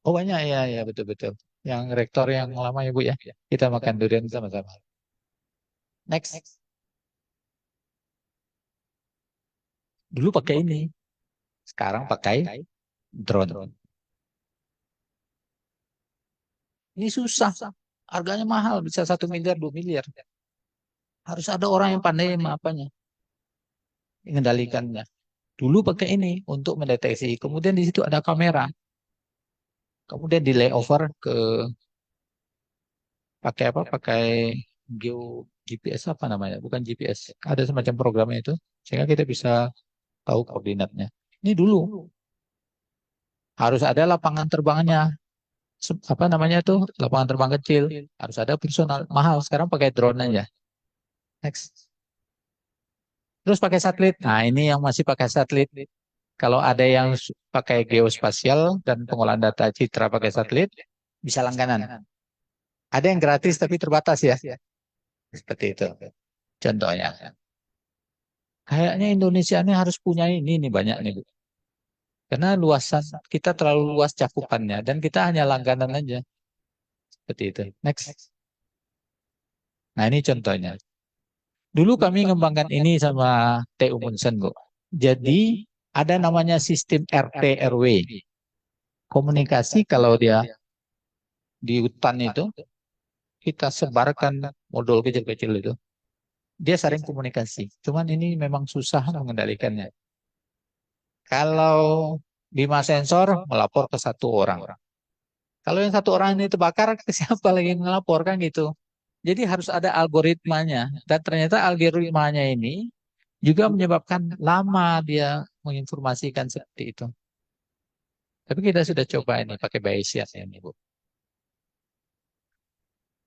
Oh banyak ya, ya betul-betul. Yang rektor yang lama ya Bu ya. Kita makan durian sama-sama. Next. Dulu pakai ini. Sekarang pakai drone. Ini susah. Harganya mahal. Bisa 1 miliar, 2 miliar. Harus ada orang yang pandai apanya. Mengendalikannya. Dulu pakai ini untuk mendeteksi. Kemudian di situ ada kamera. Kemudian di layover ke pakai apa? Pakai GPS apa namanya? Bukan GPS. Ada semacam programnya itu. Sehingga kita bisa tahu koordinatnya. Ini dulu harus ada lapangan terbangnya. Apa namanya tuh? Lapangan terbang kecil. Harus ada personal. Mahal. Sekarang pakai drone aja. Next. Terus pakai satelit. Nah, ini yang masih pakai satelit. Kalau ada yang pakai geospasial dan pengolahan data citra pakai satelit, bisa langganan. Ada yang gratis tapi terbatas ya. Seperti itu. Contohnya. Kayaknya Indonesia ini harus punya ini nih banyak nih, Bu. Karena luasan kita terlalu luas cakupannya dan kita hanya langganan aja. Seperti itu. Next. Nah, ini contohnya. Dulu kami ngembangkan ini sama TU Munsen, Bu. Jadi ada namanya sistem RT RW. Komunikasi kalau dia di hutan itu kita sebarkan modul kecil-kecil itu. Dia sering komunikasi. Cuman ini memang susah mengendalikannya. Kalau 5 sensor melapor ke 1 orang. Kalau yang 1 orang ini terbakar, ke siapa lagi yang melaporkan gitu. Jadi harus ada algoritmanya. Dan ternyata algoritmanya ini juga menyebabkan lama dia menginformasikan seperti itu. Tapi kita sudah coba ini pakai Bayesian ini, Bu.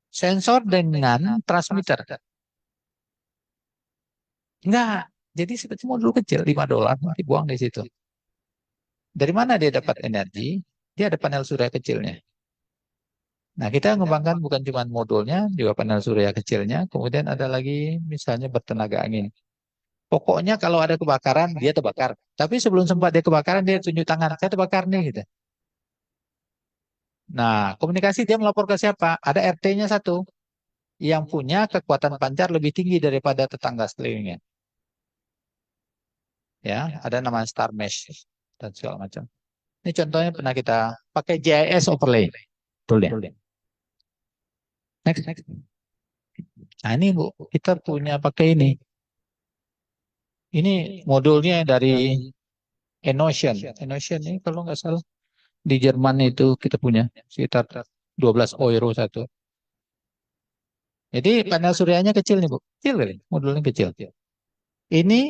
Sensor dengan transmitter. Enggak. Jadi seperti modul kecil, $5 dibuang di situ. Dari mana dia dapat energi? Dia ada panel surya kecilnya. Nah, kita mengembangkan bukan cuma modulnya, juga panel surya kecilnya. Kemudian ada lagi misalnya bertenaga angin. Pokoknya kalau ada kebakaran, dia terbakar. Tapi sebelum sempat dia kebakaran, dia tunjuk tangan. Saya terbakar nih, gitu. Nah, komunikasi dia melapor ke siapa? Ada RT-nya satu. Yang punya kekuatan pancar lebih tinggi daripada tetangga sekelilingnya. Ya, ada nama star mesh dan segala macam. Ini contohnya pernah kita pakai GIS overlay. Betul ya? Next. Nah ini Bu, kita punya pakai ini. Ini modulnya dari Enocean. Enocean ini kalau nggak salah di Jerman itu kita punya sekitar 12 euro satu. Jadi panel suryanya kecil nih Bu. Kecil kali, modulnya kecil. Ini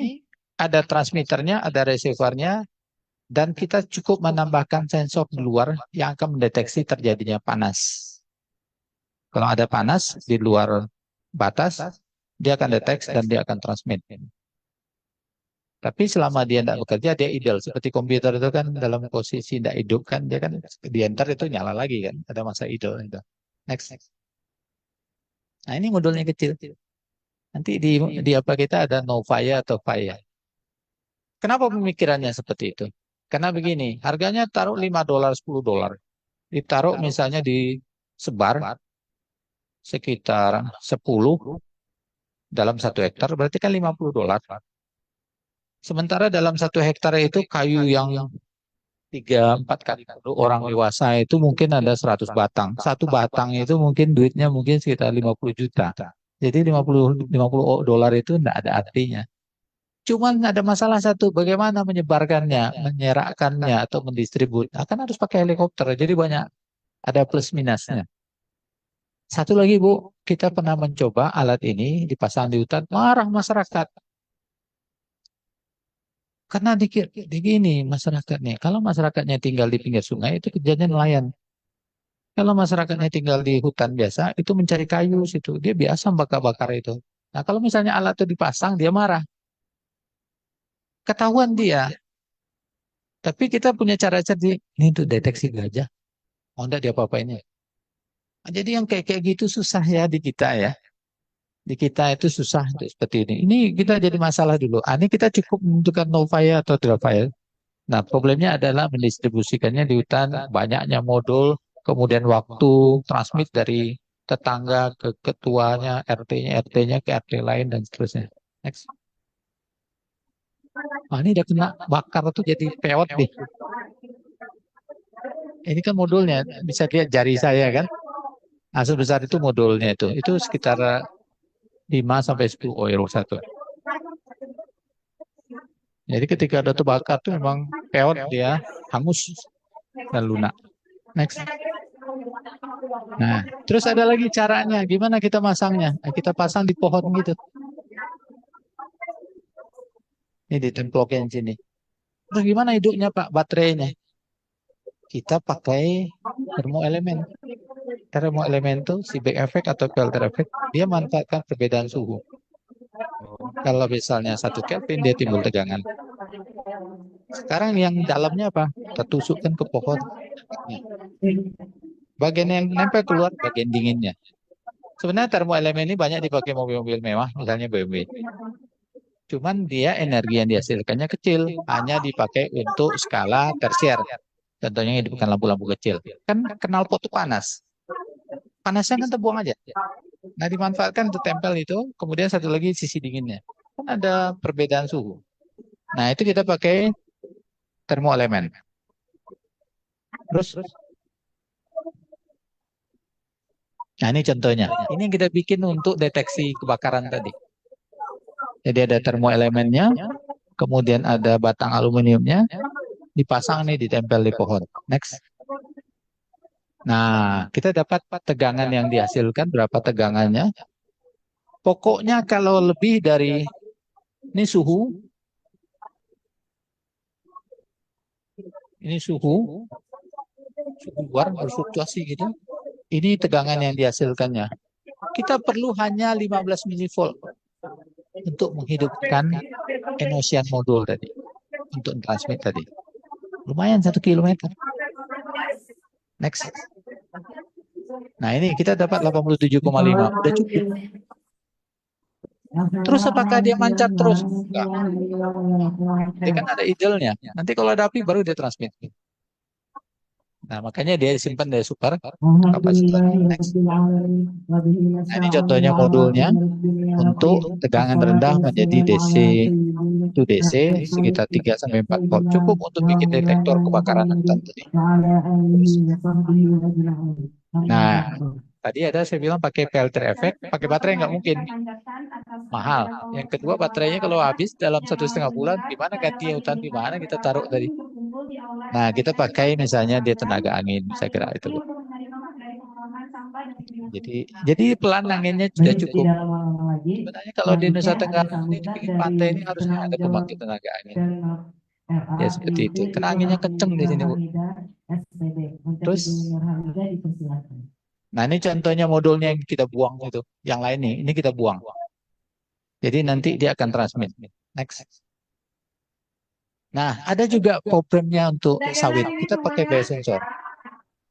ada transmitternya, ada reservoirnya, dan kita cukup menambahkan sensor di luar yang akan mendeteksi terjadinya panas. Kalau ada panas di luar batas, dia akan deteksi dan dia akan transmit. Tapi selama dia tidak bekerja, dia idle. Seperti komputer itu kan dalam posisi tidak hidup kan, dia kan di enter itu nyala lagi kan. Ada masa idle itu. Next. Nah ini modulnya kecil. Nanti di apa kita ada no fire atau fire. Kenapa pemikirannya seperti itu? Karena begini, harganya taruh $5, $10. Ditaruh misalnya di sebar sekitar 10 dalam 1 hektar, berarti kan $50. Sementara dalam 1 hektar itu kayu yang 3-4 kali orang dewasa itu mungkin ada 100 batang. Satu batang itu mungkin duitnya mungkin sekitar 50 juta. Jadi $50 itu tidak ada artinya. Cuman ada masalah satu, bagaimana menyebarkannya, menyerahkannya atau mendistribut. Akan harus pakai helikopter, jadi banyak ada plus minusnya. Satu lagi Bu, kita pernah mencoba alat ini dipasang di hutan, marah masyarakat. Karena di gini masyarakatnya, kalau masyarakatnya tinggal di pinggir sungai itu kerjanya nelayan. Kalau masyarakatnya tinggal di hutan biasa, itu mencari kayu situ. Dia biasa bakar-bakar itu. Nah, kalau misalnya alat itu dipasang, dia marah. Ketahuan dia. Tapi kita punya cara cerdik. Ini untuk deteksi gajah. Oh, enggak dia apa-apain ya. Nah, jadi yang kayak gitu susah ya di kita ya. Di kita itu susah untuk seperti ini. Ini kita jadi masalah dulu. Ini kita cukup menentukan no fire atau tidak fire. Nah, problemnya adalah mendistribusikannya di hutan, banyaknya modul, kemudian waktu transmit dari tetangga ke ketuanya, RT-nya ke RT lain, dan seterusnya. Next. Ini udah kena bakar tuh jadi peot deh. Ini kan modulnya, bisa lihat jari saya kan. Nah, sebesar itu modulnya itu. Itu sekitar 5 sampai 10 euro satu. Jadi ketika ada terbakar tuh memang peot dia, hangus dan lunak. Next. Nah, terus ada lagi caranya. Gimana kita masangnya? Nah, kita pasang di pohon gitu. Ini ditemplokin sini. Terus gimana hidupnya Pak baterainya? Kita pakai termoelemen. Termoelemen itu si back effect atau filter effect, dia manfaatkan perbedaan suhu. Kalau misalnya 1 Kelvin, dia timbul tegangan. Sekarang yang dalamnya apa? Kita tusukkan ke pohon. Bagian yang nempel keluar, bagian dinginnya. Sebenarnya termoelemen ini banyak dipakai mobil-mobil mewah, misalnya BMW. Cuman dia energi yang dihasilkannya kecil, hanya dipakai untuk skala tersier. Contohnya hidupkan lampu-lampu kecil. Kan knalpot itu panas. Panasnya kan terbuang aja. Nah, dimanfaatkan untuk tempel itu, kemudian satu lagi sisi dinginnya. Kan ada perbedaan suhu. Nah, itu kita pakai termoelemen. Terus, nah ini contohnya. Ini yang kita bikin untuk deteksi kebakaran tadi. Jadi ada termoelemennya, kemudian ada batang aluminiumnya, dipasang nih, ditempel di pohon. Next. Nah, kita dapat tegangan yang dihasilkan, berapa tegangannya. Pokoknya kalau lebih dari, ini suhu luar berfluktuasi gitu. Ini tegangan yang dihasilkannya. Kita perlu hanya 15 milivolt untuk menghidupkan Enosian modul tadi, untuk transmit tadi. Lumayan 1 kilometer. Next. Nah ini kita dapat 87,5. Udah cukup. Terus apakah dia mancat terus? Enggak. Dia kan ada idle-nya. Nanti kalau ada api baru dia transmit. Nah makanya dia disimpan dari super kapasitor. Next. Nah ini contohnya modulnya untuk tegangan rendah menjadi DC to DC sekitar 3-4 volt. Cukup untuk bikin detektor kebakaran hutan tadi. Nah, tadi ada saya bilang pakai filter effect, pakai baterai nggak mungkin, mahal. Yang kedua baterainya kalau habis dalam 1,5 bulan, gimana ganti hutan di mana kita taruh tadi? Nah, kita pakai misalnya dia tenaga angin, saya kira itu. Jadi pelan anginnya sudah cukup. Sebenarnya kalau di Nusa Tenggara ini di pinggir pantai ini harusnya ada pembangkit tenaga angin. Ya seperti itu. Karena anginnya kenceng di sini, Bu. Terus, nah ini contohnya modulnya yang kita buang itu. Yang lain nih, ini kita buang. Jadi nanti dia akan transmit. Next. Nah, ada juga problemnya untuk sawit. Kita pakai biosensor.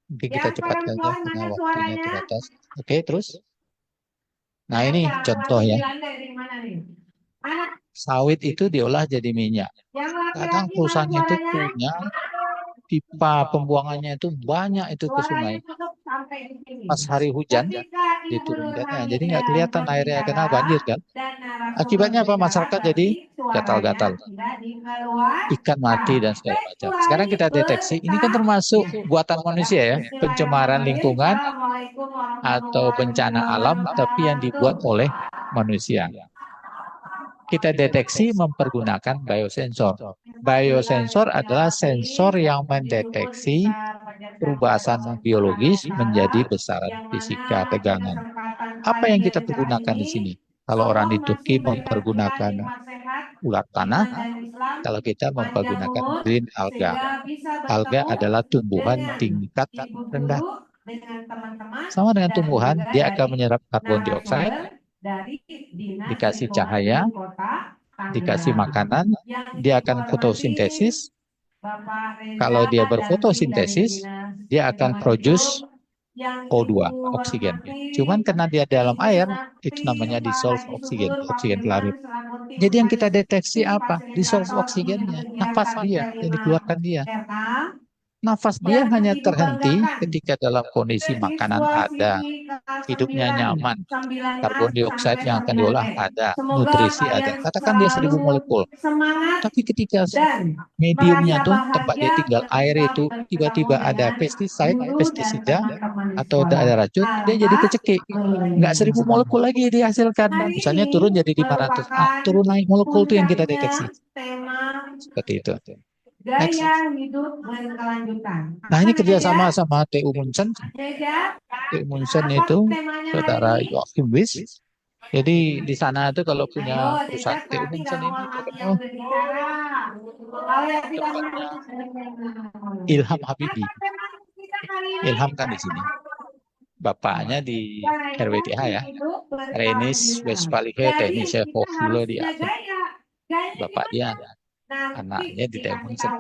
Mungkin kita cepatkan saja karena waktunya terbatas. Oke, terus. Nah, ini contoh ya. Sawit itu diolah jadi minyak. Kadang perusahaan itu punya pipa pembuangannya itu banyak itu ke sungai. Pas hari hujan diturunkannya, jadi nggak kelihatan airnya karena banjir kan. Akibatnya apa? Masyarakat jadi gatal-gatal, ikan mati dan segala macam. Sekarang kita deteksi, ini kan termasuk buatan manusia ya, pencemaran lingkungan atau bencana alam, tapi yang dibuat oleh manusia. kita deteksi mempergunakan biosensor. Biosensor adalah sensor yang mendeteksi perubahan biologis menjadi besaran fisika tegangan. Apa yang kita pergunakan di sini? Kalau orang di Turki mempergunakan ulat tanah, kalau kita mempergunakan green alga. Alga adalah tumbuhan tingkat rendah. Sama dengan tumbuhan, dia akan menyerap karbon dioksida, dikasih cahaya, dikasih makanan, dia akan fotosintesis. Kalau dia berfotosintesis, dia akan produce O2, oksigen. Cuman karena dia dalam air, itu namanya dissolve oksigen, oksigen larut. Jadi yang kita deteksi apa? Dissolve oksigennya, nafas dia, yang dikeluarkan dia. Nafas dia hanya terhenti ketika dalam kondisi makanan ada, hidupnya nyaman, karbon dioksida yang akan diolah ada, nutrisi ada. Katakan dia 1000 molekul. Tapi ketika mediumnya tuh tempat dia tinggal air itu tiba-tiba ada pestisida atau ada racun, dia jadi kecekik. Nggak 1000 molekul lagi dihasilkan. Misalnya turun jadi 500. Turun naik molekul itu yang kita deteksi. Seperti itu. Next. Nah ini kerjasama sama TU Munchen. TU Munchen itu saudara Joachim Wies. Jadi di sana itu kalau punya perusahaan TU Munchen ini terkenal tempatnya Ilham Habibie. Ilham kan di sini. Bapaknya di RWTH ya. Renis Westphalihe Technische Hochschule di Aachen. Bapak dia anaknya di TU Munchen.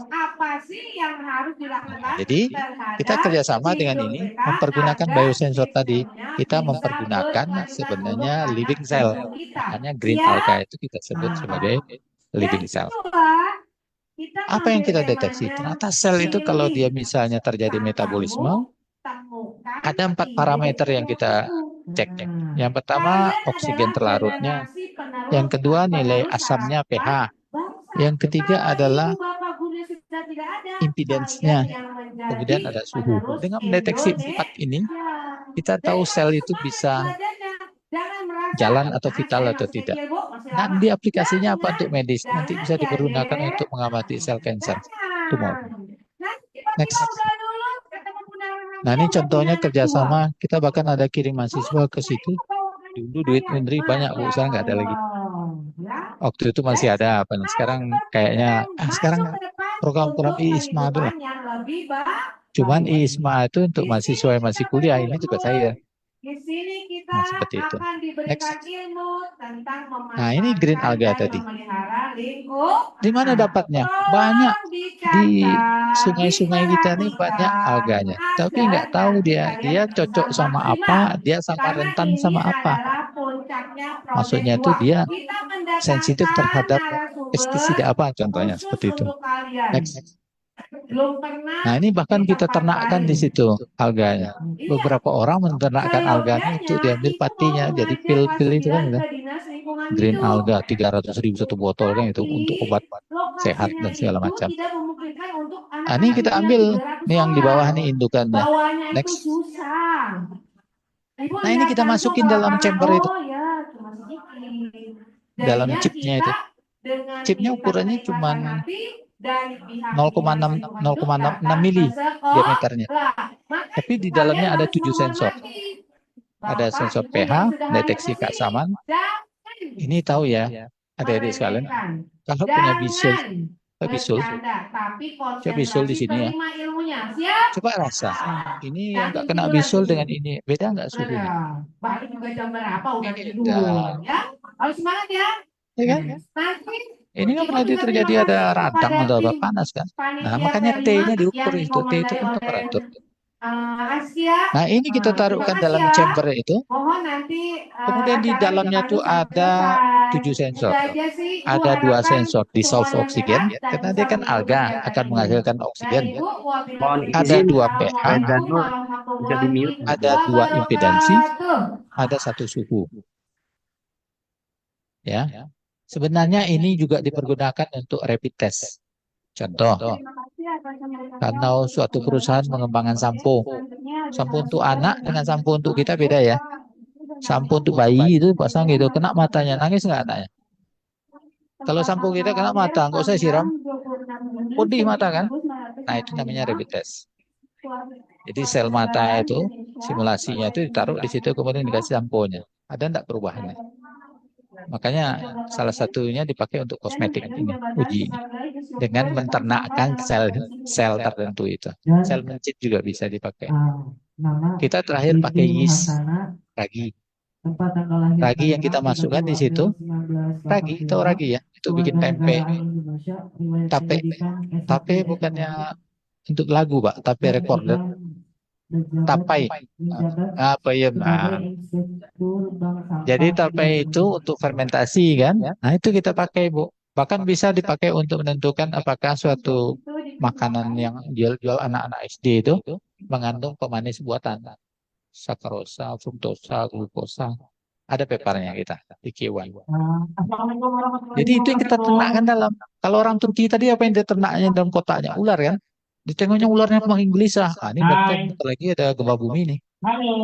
Jadi kita kerjasama dengan ini mempergunakan biosensor tadi. Kita mempergunakan sebenarnya living cell. Makanya green alga itu kita sebut sebagai living cell. Apa yang kita deteksi? Ternyata sel itu kalau dia misalnya terjadi metabolisme, ada 4 parameter yang kita cek. Yang pertama oksigen terlarutnya. Yang kedua nilai asamnya pH. Yang ketiga adalah impedance-nya. Kemudian ada suhu. Dengan mendeteksi 4 ini, kita tahu sel itu bisa jalan atau vital atau tidak. Nanti aplikasinya apa untuk medis? Nanti bisa dipergunakan untuk mengamati sel kanker, tumor. Next. Nah ini contohnya kerjasama. Kita bahkan ada kirim mahasiswa ke situ. Dulu duit menteri banyak, Bu. Sekarang nggak ada lagi. Waktu itu masih ada. Sekarang kayaknya, sekarang program-program IISMA itu lah. Cuman IISMA itu untuk mahasiswa yang masih kuliah, ini juga saya. Nah, seperti itu. Next. Nah, ini green alga tadi. Di mana dapatnya? Banyak di sungai-sungai kita nih banyak alganya. Tapi nggak tahu dia cocok sama apa, dia sama rentan sama apa. Maksudnya itu dia sensitif terhadap pestisida apa contohnya seperti itu. Next. Nah ini bahkan kita ternakkan di situ alganya. Beberapa orang menternakkan alganya untuk diambil patinya, jadi pil-pil itu kan. Green alga 300.000 satu botol kan itu untuk obat sehat dan segala macam. Nah ini kita ambil nih yang di bawah nih indukannya. Next. Nah ini kita masukin dalam chamber itu. Dalam chipnya itu. Chipnya ukurannya cuma 0,6 mili diameternya. Tapi di dalamnya ada 7 sensor. Ada sensor pH, deteksi keasaman. Ini tahu ya, adik-adik sekalian. Kalau punya bisul di sini ya. Coba rasa. Ini yang nggak kena bisul dengan ini, beda nggak suhunya? Harus semangat ya. Ya kan? Ini kan pernah terjadi ada radang atau apa panas kan. Nah makanya T-nya diukur itu. T itu kan temperatur. Nah ini kita taruhkan dalam chamber itu. Kemudian di dalamnya tuh ada 7 sensor. Ada 2 sensor dissolve oksigen. Karena dia kan alga akan menghasilkan oksigen. Ada 2 pH. Ada 2 impedansi. Ada 1 suhu. Ya. Sebenarnya ini juga dipergunakan untuk rapid test. Contoh, karena suatu perusahaan mengembangkan sampo. Sampo untuk anak dengan sampo untuk kita beda ya. Sampo untuk bayi itu pasang gitu, kena matanya, nangis nggak anaknya? Kalau sampo kita kena mata, nggak usah siram, pedih mata kan? Nah, itu namanya rapid test. Jadi sel mata itu, simulasinya itu ditaruh di situ, kemudian dikasih samponya. Ada enggak perubahannya? Makanya salah satunya dipakai untuk kosmetik ini, uji ini. Dengan menternakkan sel tertentu itu. Sel mencit juga bisa dipakai. Kita terakhir pakai yeast, ragi. Ragi yang kita masukkan di situ, ragi, tahu ragi ya? Itu bikin tempe. Tape bukannya untuk lagu, Pak, tape recorder. Tapai. Apa ya? Nah, jadi tapai itu untuk fermentasi kan? Nah, itu kita pakai, Bu. Bahkan bisa dipakai untuk menentukan apakah suatu makanan yang jual-jual anak-anak SD itu mengandung pemanis buatan. Sakkarosa, fruktosa, glukosa. Ada papernya kita di K1. Assalamualaikum warahmatullahi Jadi itu yang kita ternakkan wabarakatuh. dalam. Kalau orang Turki tadi apa yang dia ternaknya dalam kotaknya? Ular kan? Ditengoknya ularnya semakin gelisah. Ah, ini berarti Hai, bentar lagi ada gempa bumi nih. halo,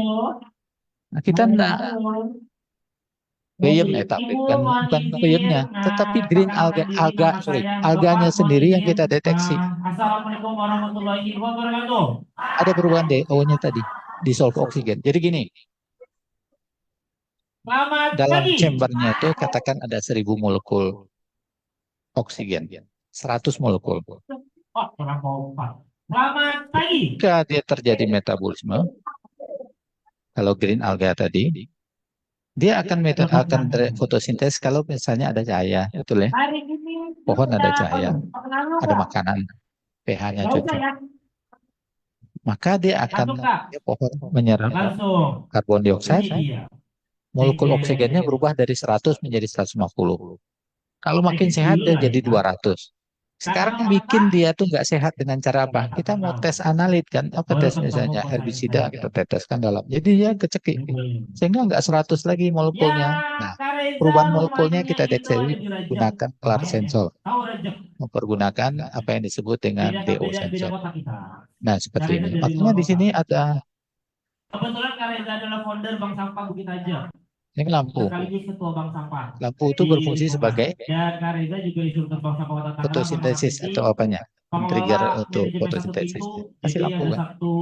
Nah, kita enggak. halo. Peyem, Jadi, tapi Ibu mohon bukan izin, peyemnya, tetapi green alga, rekan-rekan ibu nama sorry, saya alganya Bapak mohon sendiri yang izin. kita deteksi. Assalamualaikum warahmatullahi wabarakatuh. Ada perubahan DO-nya tadi, dissolve oksigen. Jadi gini, Selamat dalam pagi. chambernya itu katakan ada 1000 molekul oksigen, 100 molekul. Oh, kurang kompak. Selamat pagi. Ketika dia terjadi metabolisme, kalau green alga tadi, dia akan fotosintesis kalau misalnya ada cahaya, betul ya? Hari ini Pohon ada kita cahaya, perkenalan ada Kak. makanan, pH-nya Nggak usah cocok. ya, Maka dia akan, langsung Kak. pohon menyerap Langsung. karbon Ini dioksida, dia. molekul oksigennya berubah dari 100 menjadi 150. Kalau makin Sedikit sehat dulu dia lah jadi ya. 200. Sekarang yang bikin dia tuh nggak sehat dengan cara apa? Kita mau tes analit kan, apa Baru tes ketemu misalnya pesaing herbisida saya. kita teteskan dalam. Jadi dia kecekik. Ini boleh. Sehingga nggak 100 lagi Ya, molekulnya. Nah, Kak Reza perubahan molekulnya rumahnya kita itu deteksi ada di Rajak. gunakan Clark Lumayan ya. sensor. Tahu Rajak? Mempergunakan apa yang disebut dengan Beda DO beda beda sensor. kota kita. Nah, Kak seperti Reza ini. dari Makanya luar di kota. sini ada Kebetulan Kak Reza adalah founder Bank Sampah Bukit Aja. ini lampu. Sekaligus ketua Bank Sampah Lampu itu di berfungsi lingkungan. sebagai Dan Kak Reza juga instruktur Bank Sampah Kota Tangerang sama Kak fotosintesis Peti. atau apanya? Men-trigger Pengelola untuk manajemen satu pintu. fotosintesisnya. Kasih Jadi lampu ada kan. satu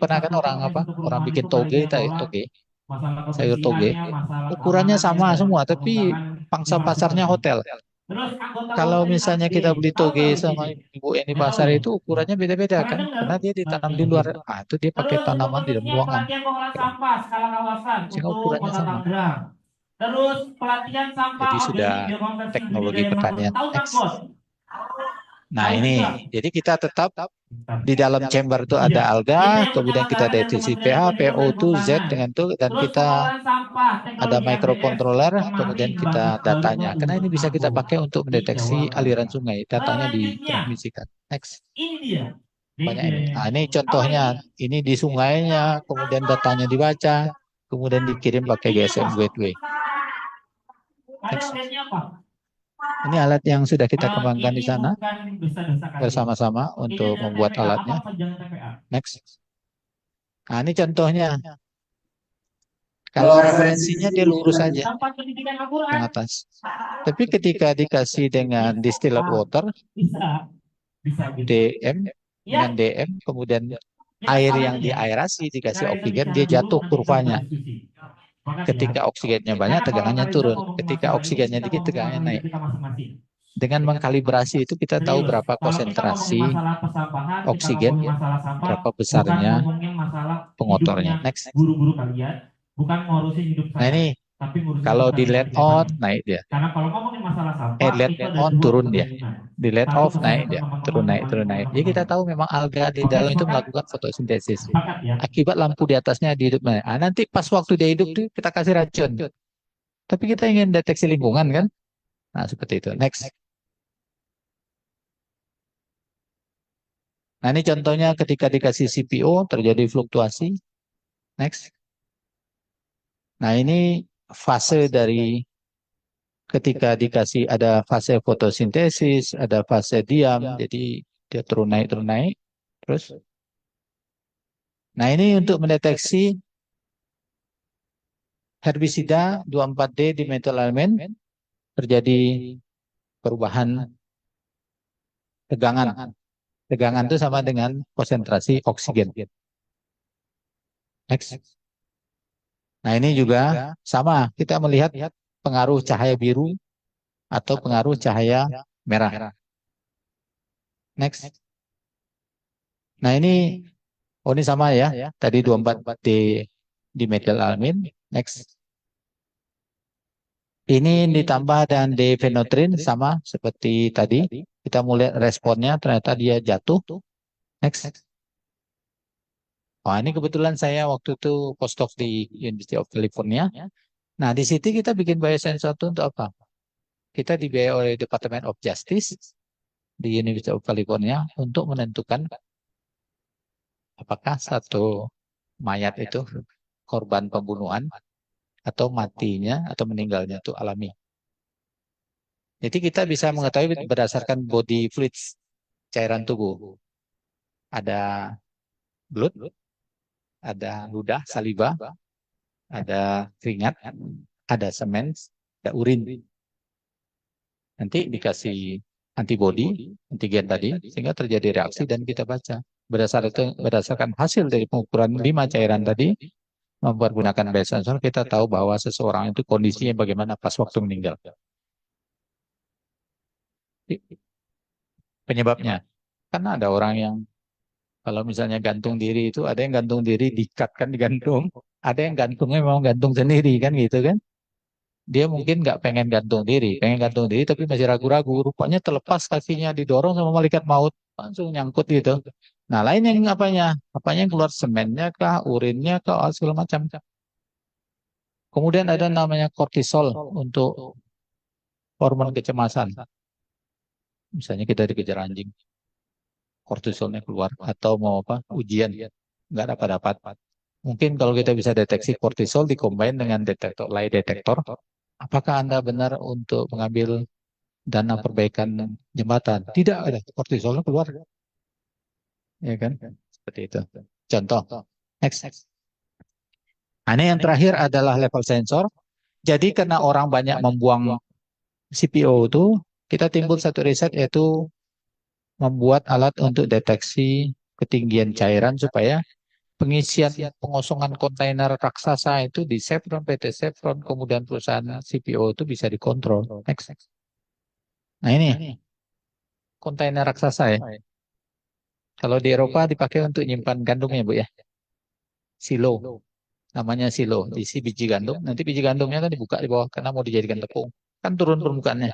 Pernah kan satu orang PKS apa? untuk Orang perumahan itu bikin Kak Reza toge, yang kelola. toge, Masalah sayur toge. kebersihannya, masalah Ukurannya keamanannya, sama dan semua, tapi pengembangan pangsa pasarnya infrastrukturnya. hotel. Terus anggota Kalau WhatsApp misalnya WD, kita beli tahu toge nggak sama WCD? ibu yang di Nggak tahu pasar ya? itu ukurannya beda-beda Pernah kan? dengar? Karena dia ditanam di Oke. luar. Ah, itu dia pakai Terus untuk tanaman di dalam khususnya ruangan. pelatihan pengelolaan sampah skala kawasan Sehingga untuk ukurannya Kota sama. Tangerang. Terus pelatihan sampah Jadi sudah organik biokonversi teknologi budidaya mangrove. pertanian Tahu nggak X. bos? Nah Tahu ini, juga. jadi kita tetap Bentar. di dalam chamber itu Iya. ada alga, Kita yang kemudian bersama kita sama dengan deteksi Kementerian pH, Lingkungan Hidup dan PO2, Z Kehutanan. dengan itu, dan Terus kita pengelolaan sampah ada teknologi RDF microcontroller, kemarin kemudian kita bagus baru datanya. Karena ini bisa kita pakai untuk di Jawa mendeteksi aliran Barat. sungai. Datanya Selanjutnya, ditransmisikan. Next, ini dia. banyak ini. DPM. Nah, ini Apa contohnya. ini? Ini di sungainya, kemudian datanya dibaca, kemudian dikirim pakai Ini apa? GSM Gateway. Kalian Next. lihatnya apa? Ini alat yang sudah kita kembangkan di Ini sana bukan desa-desa bersama-sama Ini untuk adalah membuat TPA. Apa alatnya. panjangan TPA? Next. Nah, ini contohnya. Kalau referensinya dia lurus saja Tempat pendidikan yang Al-Quran atas. Tapi ketika dikasih dengan distilled water, bisa, bisa gitu. DM, dengan Ya, DM, kemudian kita air salah yang aja. diaerasi dikasih Karena itu oksigen, bicara dia dulu, jatuh nanti kita kurvanya. berdiskusi. Makasih ya. Ketika oksigennya banyak, Karena kalau tegangannya Kak Reza turun. ngomong Ketika masalah ini, oksigennya kita dikit, ngomongin tegangannya masalah naik. hidup kita masing-masing. Dengan mengkalibrasi itu kita tahu Serius, berapa kalau kita ngomongin konsentrasi masalah persampahan, kita oksigen, ngomongin masalah sampah, berapa bukan besarnya ngomongin masalah pengotornya. hidupnya Next. guru-guru kalian, bukan ngurusin hidup Nah saya, ini, tapi ngurusin kalau hidup di kalian let nanti ke on, depannya. naik dia. Karena kalau ngomongin masalah sampah, Let itu ada on, dua turun dia. kemungkinan. Di let Satu off, naik kesehatan dia. teman-teman Turun sama naik, turun naik. lingkungan Jadi kita teman-teman. tahu memang alga di Oke, dalam itu sepakat? melakukan fotosintesis. Sepakat ya? Akibat lampu di atasnya di hidupnya. Ah, nanti pas waktu dia hidup tuh kita kasih racun. Tapi kita ingin deteksi lingkungan kan? Nah, seperti itu. Next. Nah, ini contohnya ketika dikasih CPO terjadi fluktuasi. Next. Nah, ini fase dari ketika dikasih ada fase fotosintesis, ada fase diam. Jadi dia turun naik, turun naik. Terus. Nah, ini untuk mendeteksi herbisida 24D di methylamine terjadi perubahan tegangan. Tegangan itu sama dengan konsentrasi oksigen. Next. Nah, ini juga sama. Kita melihat pengaruh cahaya biru atau pengaruh cahaya merah. Next. Nah, ini sama ya. Tadi 24 di metil alamin. Next. Ini ditambah dan difenotrin sama seperti tadi. Kita mulai responnya ternyata dia jatuh. Next. Oh, ini kebetulan saya waktu itu postdoc di University of California. Nah, di situ kita bikin biosensor itu untuk apa? Kita dibiayai oleh Department of Justice di University of California untuk menentukan apakah satu mayat itu korban pembunuhan atau matinya atau meninggalnya itu alami. Jadi kita bisa mengetahui berdasarkan body fluids, cairan tubuh. Ada blood, ada ludah, saliva, ada keringat, ada semen, ada urin. Nanti dikasih antibody, antigen tadi, sehingga terjadi reaksi dan kita baca. Berdasarkan hasil dari pengukuran 5 cairan tadi, mempergunakan biosensor, kita tahu bahwa seseorang itu kondisinya bagaimana pas waktu meninggal. Penyebabnya, karena ada orang yang kalau misalnya gantung diri itu, ada yang gantung diri dikatkan digantung, ada yang gantungnya memang gantung sendiri kan gitu kan. Dia mungkin nggak pengen gantung diri, pengen gantung diri tapi masih ragu-ragu. Rupanya terlepas kakinya didorong sama malaikat maut, langsung nyangkut gitu. Nah, lain yang apanya? Apanya yang keluar semennya kah, urinnya kah, segala macam. Kemudian ada namanya kortisol untuk hormon kecemasan. Misalnya kita dikejar anjing, kortisolnya keluar atau mau apa? Ujian, nggak dapat-dapat. Mungkin kalau kita bisa deteksi kortisol dikombin dengan detektor lie detektor, apakah Anda benar untuk mengambil dana perbaikan jembatan? Tidak ada, kortisolnya keluar. Ya kan? Seperti itu. Contoh. Next. Nah, ini yang terakhir adalah level sensor. Jadi karena orang banyak membuang CPO itu, kita timbul satu riset yaitu membuat alat untuk deteksi ketinggian cairan supaya pengisian pengosongan kontainer raksasa itu di Chevron, PT Chevron, kemudian perusahaan CPO itu bisa dikontrol. Next. Nah, ini kontainer raksasa ya. Kalau di Eropa dipakai untuk nyimpan gandum ya Bu ya. Silo. Namanya silo. Diisi biji gandum. Nanti biji gandumnya kan dibuka di bawah karena mau dijadikan tepung. Kan turun permukaannya.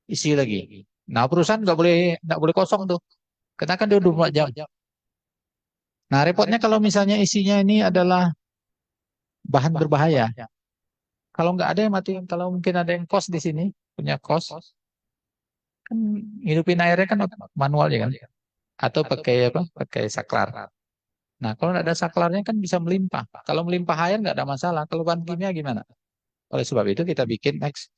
Isi lagi. Nah, perusahaan nggak boleh kosong tuh. Karena kan dia 24 jam. Nah, repotnya kalau misalnya isinya ini adalah bahan berbahaya. Kalau nggak ada yang mati, kalau mungkin ada yang kos di sini, punya kos, kan hidupin airnya kan manual ya kan, atau pakai apa? Pakai saklar. Nah, kalau nggak ada saklarnya kan bisa melimpah. Kalau melimpah air nggak ada masalah. Kalau bahan kimia gimana? Oleh sebab itu kita bikin next.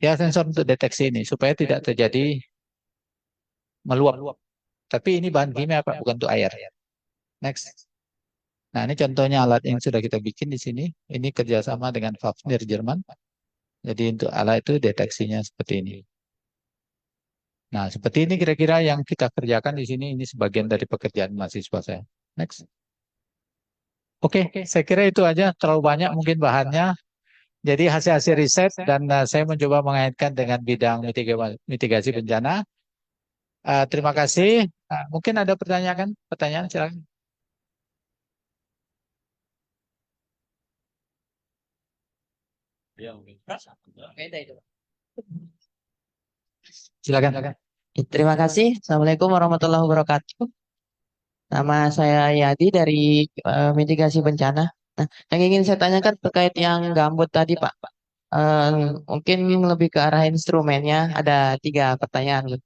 Ya sensor untuk deteksi ini supaya tidak terjadi meluap. Tapi ini bahan kimia Pak, bukan untuk air. Next. Nah, ini contohnya alat yang sudah kita bikin di sini. Ini kerjasama dengan Fafnir Jerman. Jadi untuk alat itu deteksinya seperti ini. Nah, seperti ini kira-kira yang kita kerjakan di sini. Ini sebagian dari pekerjaan mahasiswa saya. Next. Oke, saya kira itu aja. Terlalu banyak mungkin bahannya. Jadi hasil-hasil riset dan saya mencoba mengaitkan dengan bidang mitigasi bencana. Terima kasih. Mungkin ada pertanyaan kan? Pertanyaan silakan. Silakan. Terima kasih. Assalamualaikum warahmatullahi wabarakatuh. Nama saya Yadi dari mitigasi bencana. Nah, yang ingin saya tanyakan terkait yang gambut tadi, Pak. Eh, Mungkin lebih ke arah instrumennya. Ada 3 pertanyaan.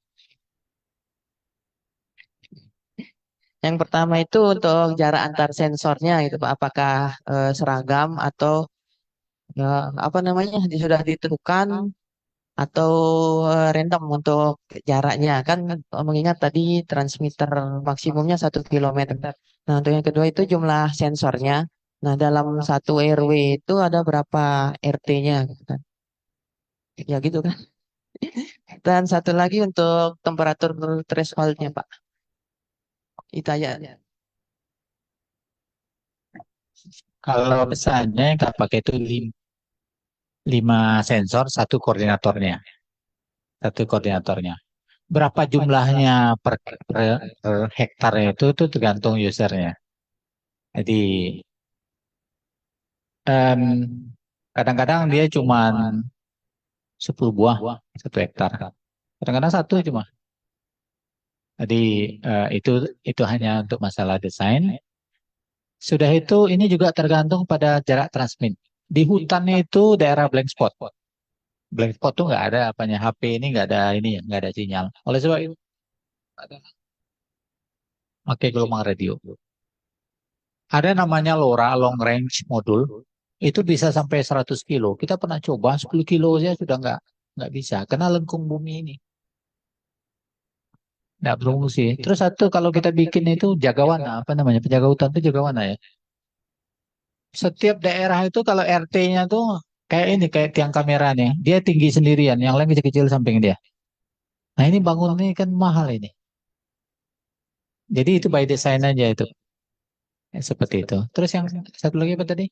Yang pertama itu untuk jarak antar sensornya, gitu, Pak. Apakah seragam atau apa namanya sudah ditentukan atau random untuk jaraknya kan mengingat tadi transmitter maksimumnya 1 kilometer. Nah untuk yang kedua itu jumlah sensornya. Nah dalam satu RW itu ada berapa RT-nya gitu kan? Ya gitu kan? Dan satu lagi untuk temperatur thresholdnya Pak. Itu aja. Kalau misalnya nggak pakai itu 5 sensor, satu koordinatornya. Berapa jumlahnya per hektarnya itu tergantung usernya. Jadi em, kadang-kadang dia cuma 10 buah 1 hektar. Kadang-kadang satu cuma. Jadi itu hanya untuk masalah desain. Sudah itu ini juga tergantung pada jarak transmit. Di hutannya itu daerah blank spot. Blank spot tuh nggak ada apanya HP ini nggak ada ini ya nggak ada sinyal. Oleh sebab itu pakai gelombang radio. Ada namanya LoRa long range modul. Itu bisa sampai 100 kilo. Kita pernah coba 10 kilo saja sudah nggak bisa karena lengkung bumi ini. Nggak berfungsi. Terus satu kalau kita bikin itu jagawana apa namanya penjaga hutan itu jagawana ya. Setiap daerah itu kalau RT-nya tuh kayak ini kayak tiang kamera nih. Dia tinggi sendirian, yang lain kecil-kecil samping dia. Nah ini bangun ini kan mahal ini. Jadi itu by design aja itu. Seperti itu. Terus yang satu lagi apa tadi?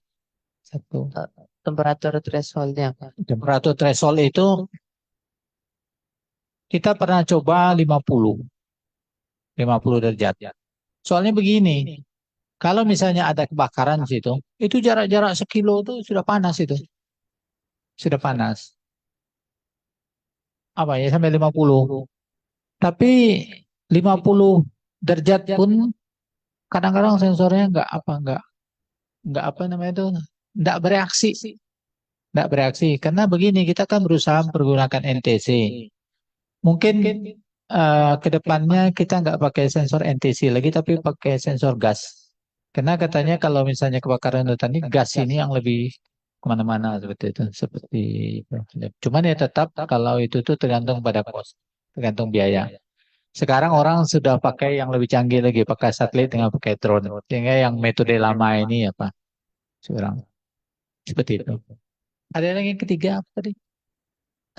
Satu. Temperatur thresholdnya Pak. Temperatur threshold itu kita pernah coba 50 derajat. Soalnya begini, kalau misalnya ada kebakaran di situ, itu jarak-jarak sekilo itu sudah panas itu. Sudah panas. Apa ya sampai 50. Tapi 50 derajat pun kadang-kadang sensornya nggak apa namanya itu nggak bereaksi. Nggak bereaksi karena begini kita kan berusaha menggunakan NTC. Mungkin ke depannya kita nggak pakai sensor NTC lagi tapi pakai sensor gas. Karena katanya kalau misalnya kebakaran hutan ini gas ini yang lebih kemana-mana seperti itu. Seperti itu. Cuman ya tetap kalau itu tuh tergantung pada kos, tergantung biaya. Sekarang orang sudah pakai yang lebih canggih lagi, pakai satelit dengan pakai drone. Sehingga yang metode lama ini apa? Sekarang seperti itu. Ada lagi yang ketiga apa tadi?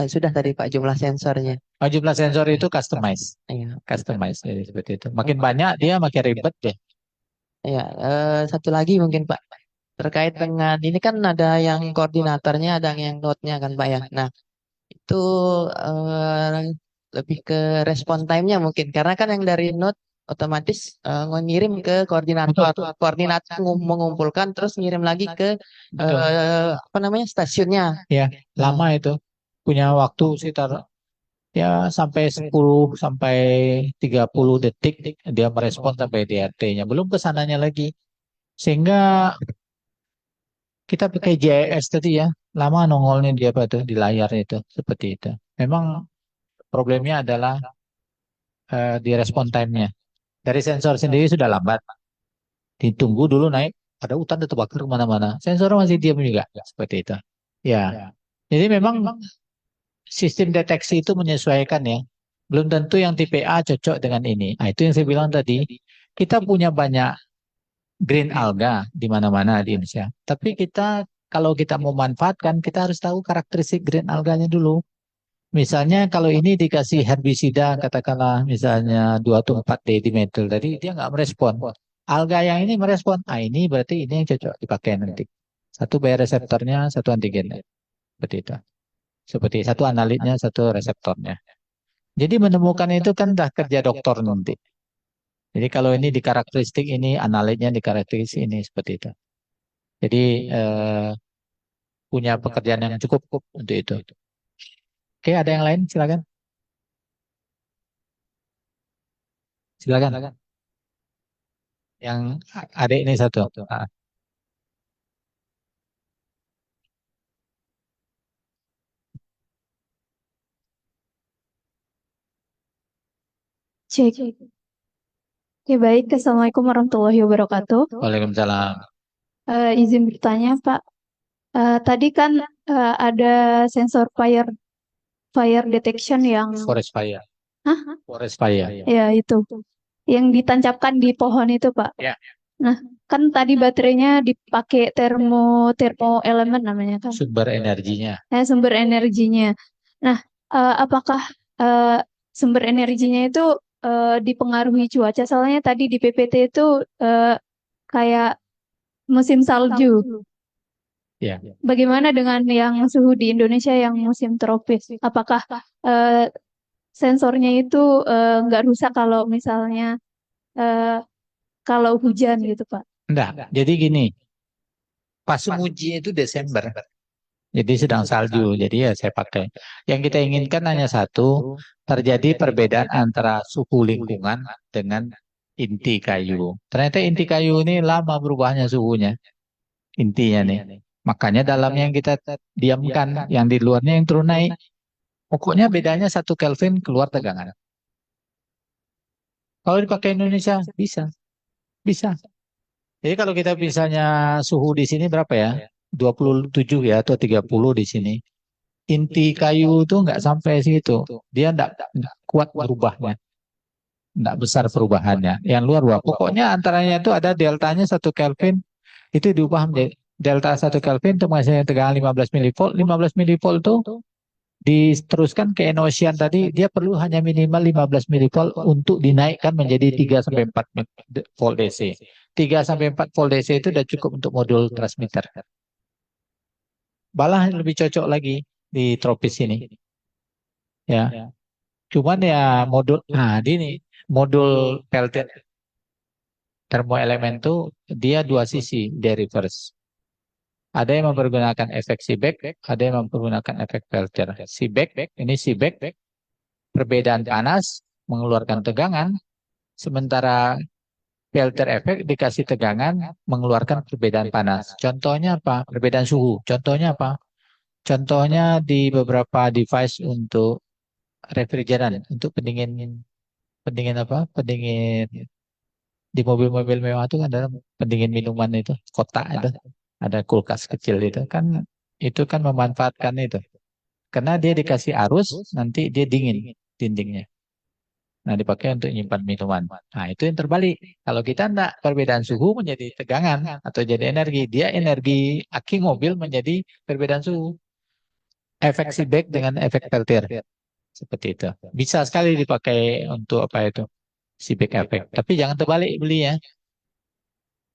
Sudah tadi Pak jumlah sensornya. Oh, jumlah sensor itu customize. Iya. Customize jadi seperti itu. Makin banyak dia makin ribet deh. Ya, satu lagi mungkin Pak terkait dengan ini kan ada yang koordinatornya, ada yang node-nya kan Pak ya. Nah, itu eh, lebih ke respon time-nya mungkin karena kan yang dari node otomatis ngirim ke koordinator, koordinator mengumpulkan terus ngirim lagi ke Betul. apa namanya stasiunnya. Ya, lama itu. Punya waktu sekitar ya sampai 10 sampai 30 detik dia merespon sampai DRT-nya. Belum kesananya lagi. Sehingga kita pakai JIS tadi ya, lama nongolnya dia apa tuh di layar itu seperti itu. Memang problemnya adalah di respon time-nya. Dari sensor sendiri sudah lambat. Ditunggu dulu naik, ada hutan itu terbakar kemana-mana. Sensor masih diam juga, seperti itu. Ya, jadi memang sistem deteksi itu menyesuaikan ya. Belum tentu yang tipe A cocok dengan ini. Nah, itu yang saya bilang tadi. Kita punya banyak green alga di mana-mana di Indonesia. Tapi kita kalau kita mau manfaatkan, kita harus tahu karakteristik green alganya dulu. Misalnya kalau ini dikasih herbisida, katakanlah misalnya 2 atau 4 dimethyl tadi, dia nggak merespon. Alga yang ini merespon. Ah ini berarti ini yang cocok dipakai nanti. Satu by reseptornya, satu antigennya. Seperti itu. Seperti satu analitnya, satu reseptornya. Jadi menemukan itu kan dah kerja dokter nanti. Jadi kalau ini di karakteristik ini, analitnya di karakteristik ini seperti itu. Jadi punya pekerjaan yang cukup untuk itu. Oke, ada yang lain? Silakan. Silakan. Yang adik ini satu. Ah. Cek. Oke, baik. Assalamualaikum warahmatullahi wabarakatuh. Waalaikumsalam. Izin bertanya, Pak. Tadi kan ada sensor fire detection yang, Forest fire. Hah? Forest fire. Ya itu, yang ditancapkan di pohon itu, Pak. Ya. Nah, kan tadi baterainya dipakai termo elemen namanya kan. Sumber energinya. Sumber energinya. Nah, apakah eh, sumber energinya itu dipengaruhi cuaca? Soalnya tadi di PPT itu kayak musim salju. Ya. Bagaimana dengan yang suhu di Indonesia yang musim tropis? Apakah eh, sensornya itu nggak rusak kalau misalnya eh, kalau hujan gitu, Pak? Enggak. Jadi gini, pas mengujinya itu Desember. Jadi sedang salju. Jadi ya saya pakai. Yang kita inginkan hanya satu, terjadi perbedaan antara suhu lingkungan dengan inti kayu. Ternyata inti kayu ini lama berubahnya suhunya, intinya nih. Makanya dalam yang kita diamkan, yang di luarnya yang turun naik. Pokoknya bedanya 1 Kelvin keluar tegangan. Kalau dipakai Indonesia, bisa. Bisa. Jadi kalau kita misalnya suhu di sini berapa ya? 27 ya atau 30 di sini. Inti kayu itu nggak sampai situ. Dia nggak kuat berubahnya. Nggak besar perubahannya. Yang luar berapa? Pokoknya antaranya itu ada deltanya 1 Kelvin. Itu diubah menjadi delta 1 Kelvin itu menghasilkan tegangan 15 milivolt. 15 milivolt itu diteruskan ke Enosian tadi, dia perlu hanya minimal 15 milivolt untuk dinaikkan menjadi 3 sampai 4 volt DC. 3 sampai 4 volt DC itu sudah cukup untuk modul transmitter. Malah lebih cocok lagi di tropis ini. Ya. Cuman ya ini modul pellet termoelemen itu dia dua sisi, dia reverse. Ada yang mempergunakan efek Seebeck, ada yang mempergunakan efek Peltier. Seebeck, perbedaan panas mengeluarkan tegangan, sementara Peltier efek dikasih tegangan mengeluarkan perbedaan panas. Contohnya apa? Perbedaan suhu. Contohnya apa? Contohnya di beberapa device untuk refrigeran, untuk pendingin apa? Pendingin di mobil-mobil mewah itu kan ada pendingin minuman itu, kotak itu, ada kulkas kecil itu kan memanfaatkan itu. Karena dia dikasih arus, nanti dia dingin dindingnya. Nah, dipakai untuk nyimpan minuman. Nah, itu yang terbalik. Kalau kita enggak, perbedaan suhu menjadi tegangan atau jadi energi. Dia energi aki mobil menjadi perbedaan suhu. Efek Seebeck dengan efek Peltier. Seperti itu. Bisa sekali dipakai untuk apa itu? Seebeck efek. Tapi jangan terbalik belinya.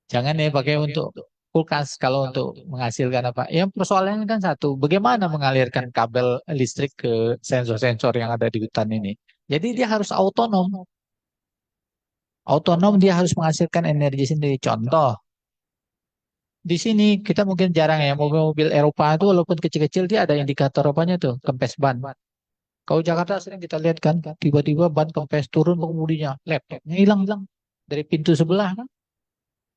Jangan ya pakai untuk kulkas kalau untuk menghasilkan apa. Yang persoalannya kan satu, bagaimana mengalirkan kabel listrik ke sensor-sensor yang ada di hutan ini. Jadi dia harus otonom. Otonom dia harus menghasilkan energi sendiri. Contoh, di sini kita mungkin jarang ya mobil-mobil Eropa itu walaupun kecil-kecil dia ada indikator apanya tuh, kempes ban. Kalau Jakarta sering kita lihat kan, tiba-tiba ban kempes turun pengemudinya, laptopnya hilang dari pintu sebelah kan.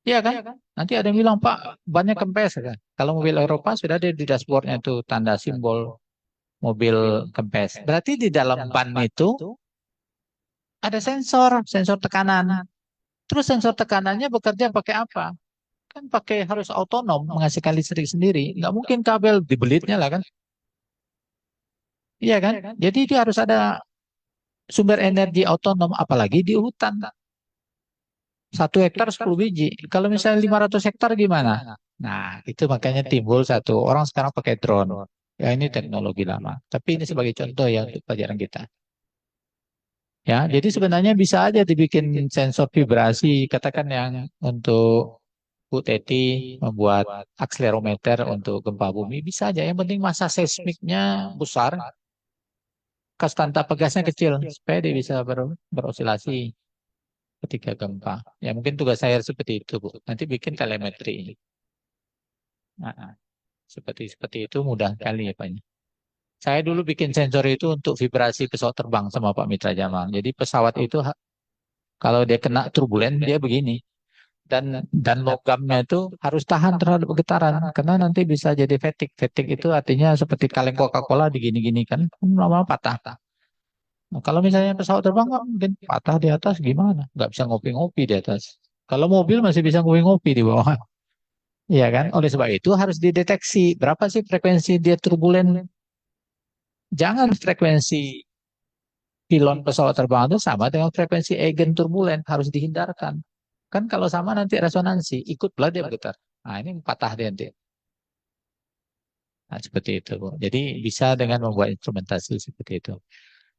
Iya kan? Nanti ada yang bilang, Pak, bannya kempes kan. Kalau mobil Eropa sudah ada di dashboardnya itu tanda simbol mobil kempes. Berarti di dalam ban itu ada sensor tekanan. Terus sensor tekanannya bekerja pakai apa? Kan pakai harus otonom menghasilkan listrik sendiri. Nggak mungkin kabel dibelitnya lah kan. Iya kan? Jadi dia harus ada sumber energi otonom apalagi di hutan. 1 hektar 10 biji. Kalau misalnya 500 hektar gimana? Nah, itu makanya timbul satu. Orang sekarang pakai drone. Ya ini teknologi lama. Tapi ini sebagai contoh ya untuk pelajaran kita. Ya, jadi sebenarnya bisa aja dibikin sensor vibrasi. Katakan yang untuk Bu Teti membuat akselerometer untuk gempa bumi. Bisa aja. Yang penting massa seismiknya besar. Konstanta pegasnya kecil. Supaya dia bisa berosilasi ketika gempa. Ya mungkin tugas saya seperti itu, Bu. Nanti bikin telemetri. Nah, seperti itu mudah sekali ya, Pak. Saya dulu bikin sensor itu untuk vibrasi pesawat terbang sama Pak Mitra Jamal. Jadi pesawat itu kalau dia kena turbulen dia begini. Dan logamnya itu harus tahan terhadap getaran karena nanti bisa jadi fatigue. Fatigue itu artinya seperti kaleng Coca-Cola digini-gini kan lama-lama patah. Nah, kalau misalnya pesawat terbang nggak mungkin patah di atas gimana? Nggak bisa ngopi-ngopi di atas. Kalau mobil masih bisa ngopi-ngopi di bawah. Iya kan? Oleh sebab itu harus dideteksi berapa sih frekuensi dia turbulen. Jangan frekuensi pilon pesawat terbang itu sama dengan frekuensi eigen turbulen. Harus dihindarkan. Kan kalau sama nanti resonansi, ikut pula dia bergetar. Nah ini patah dia nanti. Nah, seperti itu, Bu. Jadi bisa dengan membuat instrumentasi seperti itu.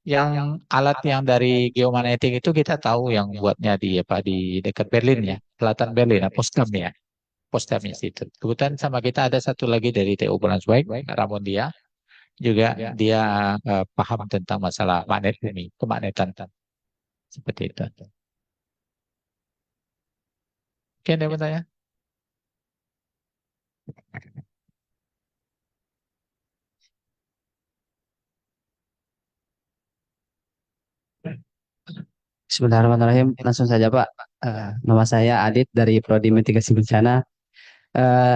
Yang alat yang dari geomagnetik itu kita tahu yang buatnya di apa di dekat Berlin ya, selatan Berlin, Potsdam ya, Potsdam Institute. Kebetulan sama kita ada satu lagi dari TU Braunschweig, Ramon dia juga dia paham tentang masalah magnet bumi, kemagnetan seperti itu. Oke, ada yang mau tanya? Bismillahirrahmanirrahim. Langsung saja Pak. Nama saya Adit dari Prodi Mitigasi Bencana.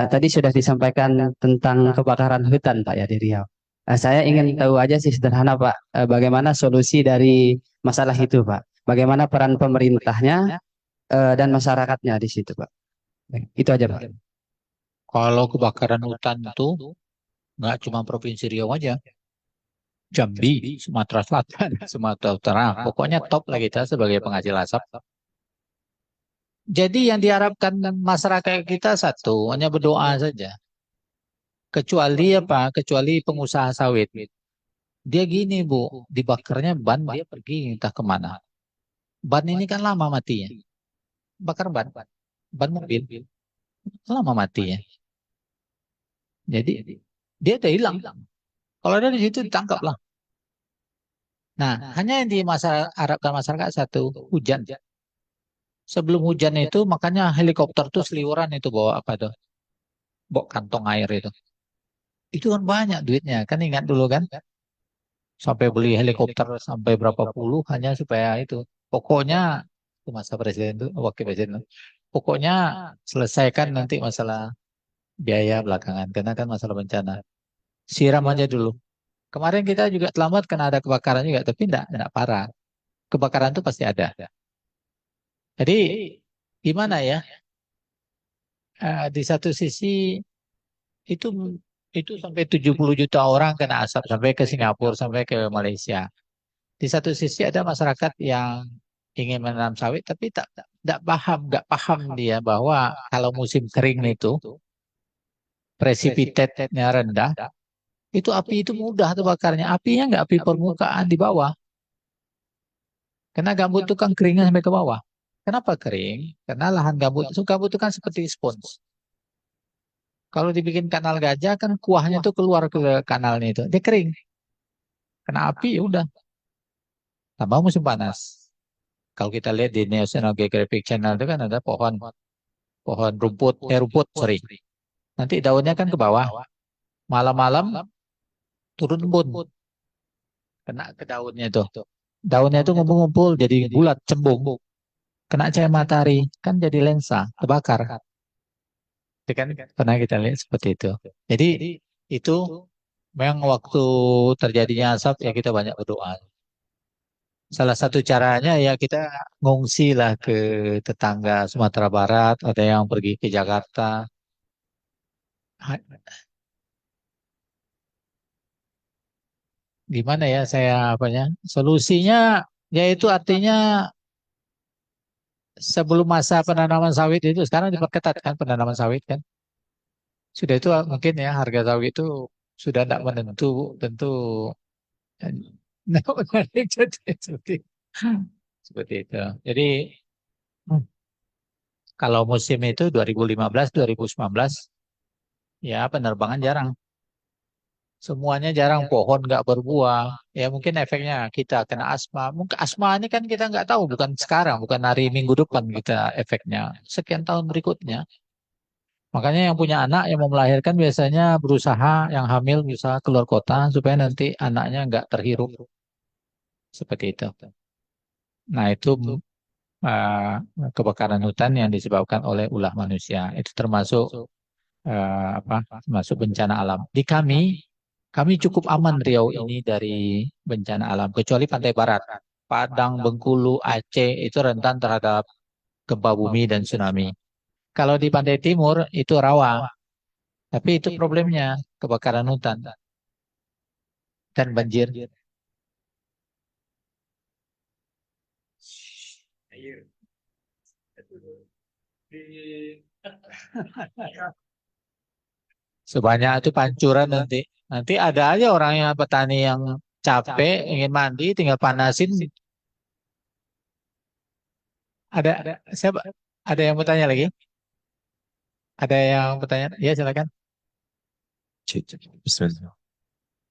Tadi sudah disampaikan tentang kebakaran hutan Pak ya di Riau. Saya ingin tahu aja sih sederhana Pak, bagaimana solusi dari masalah itu Pak? Bagaimana peran pemerintahnya dan masyarakatnya di situ Pak? Itu aja Pak. Kalau kebakaran hutan itu nggak cuma Provinsi Riau aja, Jambi, Sumatera Selatan, Sumatera Utara, pokoknya top lah kita sebagai penghasil asap. Jadi yang diharapkan masyarakat kita satu, hanya berdoa saja. Kecuali apa? Kecuali pengusaha sawit. Dia gini Bu, dibakarnya ban dia pergi entah kemana. Ban ini kan lama matinya. Bakar ban mobil, lama matinya. Jadi dia udah hilang. Kalau ada di situ ditangkap lah. Nah, hanya yang harapkan masyarakat satu, hujan. Sebelum hujan itu makanya helikopter tuh seliweran itu bawa apa tuh? Bawa kantong air itu. Itu kan banyak duitnya, kan ingat dulu kan? Sampai beli helikopter sampai berapa puluh hanya supaya itu. Pokoknya itu masa presiden itu, wakil presiden. Pokoknya selesaikan nanti masalah biaya belakangan, karena kan masalah bencana. Siram aja dulu. Kemarin kita juga terlambat karena ada kebakaran juga, tapi enggak parah. Kebakaran itu pasti ada. Jadi gimana ya? Di satu sisi itu itu sampai 70 juta orang kena asap sampai ke Singapura, sampai ke Malaysia. Di satu sisi ada masyarakat yang ingin menanam sawit tapi nggak paham dia bahwa kalau musim kering itu precipitate-nya rendah, itu api itu mudah tuh bakarnya. Apinya nggak api permukaan di bawah. Karena gambut itu kan keringnya sampai ke bawah. Kenapa kering? Karena lahan gambut itu kan seperti spons. Kalau dibikin kanal gajah kan kuahnya tuh keluar ke kanalnya itu. Dia kering. Kena api ya udah. Tambah musim panas. Kalau kita lihat di National Geographic Channel itu kan ada pohon rumput, sorry. Nanti daunnya kan ke bawah. Malam-malam turun embun. Kena ke daunnya itu. Daunnya itu ngumpul-ngumpul jadi bulat, cembung. Kena cahaya matahari, kan jadi lensa, terbakar. Itu kan pernah kita lihat seperti itu. Jadi itu memang waktu terjadinya asap ya kita banyak berdoa. Salah satu caranya ya kita ngungsi lah ke tetangga Sumatera Barat, ada yang pergi ke Jakarta. Ha- Gimana ya saya apanya? Solusinya yaitu artinya sebelum masa penanaman sawit itu sekarang diperketat kan penanaman sawit kan. Sudah itu mungkin ya harga sawit itu sudah tidak menentu, tentu tidak menarik jadi seperti itu. Jadi kalau musim itu 2015, 2019 ya penerbangan jarang. Semuanya jarang, pohon nggak berbuah. Ya mungkin efeknya kita kena asma. Mungkin asma ini kan kita nggak tahu, bukan sekarang, bukan hari minggu depan kita efeknya. Sekian tahun berikutnya. Makanya yang punya anak yang mau melahirkan biasanya berusaha, yang hamil berusaha keluar kota supaya nanti anaknya nggak terhirup seperti itu. Nah itu kebakaran hutan yang disebabkan oleh ulah manusia. Itu termasuk termasuk bencana alam. Di kami cukup aman Riau ini dari bencana alam, kecuali pantai barat. Padang, Bengkulu, Aceh itu rentan terhadap gempa bumi dan tsunami. Kalau di pantai timur itu rawa, tapi itu problemnya kebakaran hutan dan banjir. Sebanyak itu pancuran nanti. Nanti ada aja orang yang petani yang capek ingin mandi tinggal panasin. Siapa? Ada yang bertanya lagi? Ada yang bertanya? Ya silakan. Bismillah.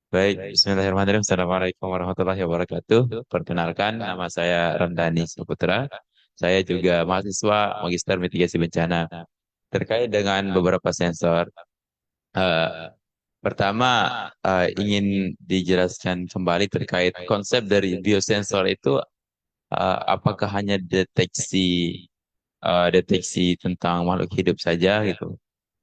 Baik, Bismillahirrahmanirrahim. Assalamualaikum warahmatullahi wabarakatuh. Perkenalkan, nama saya Ramdhani Saputra. Saya juga mahasiswa Magister Mitigasi Bencana. Terkait dengan beberapa sensor, eh, pertama ingin dijelaskan kembali terkait konsep dari biosensor itu, apakah hanya deteksi tentang makhluk hidup saja gitu,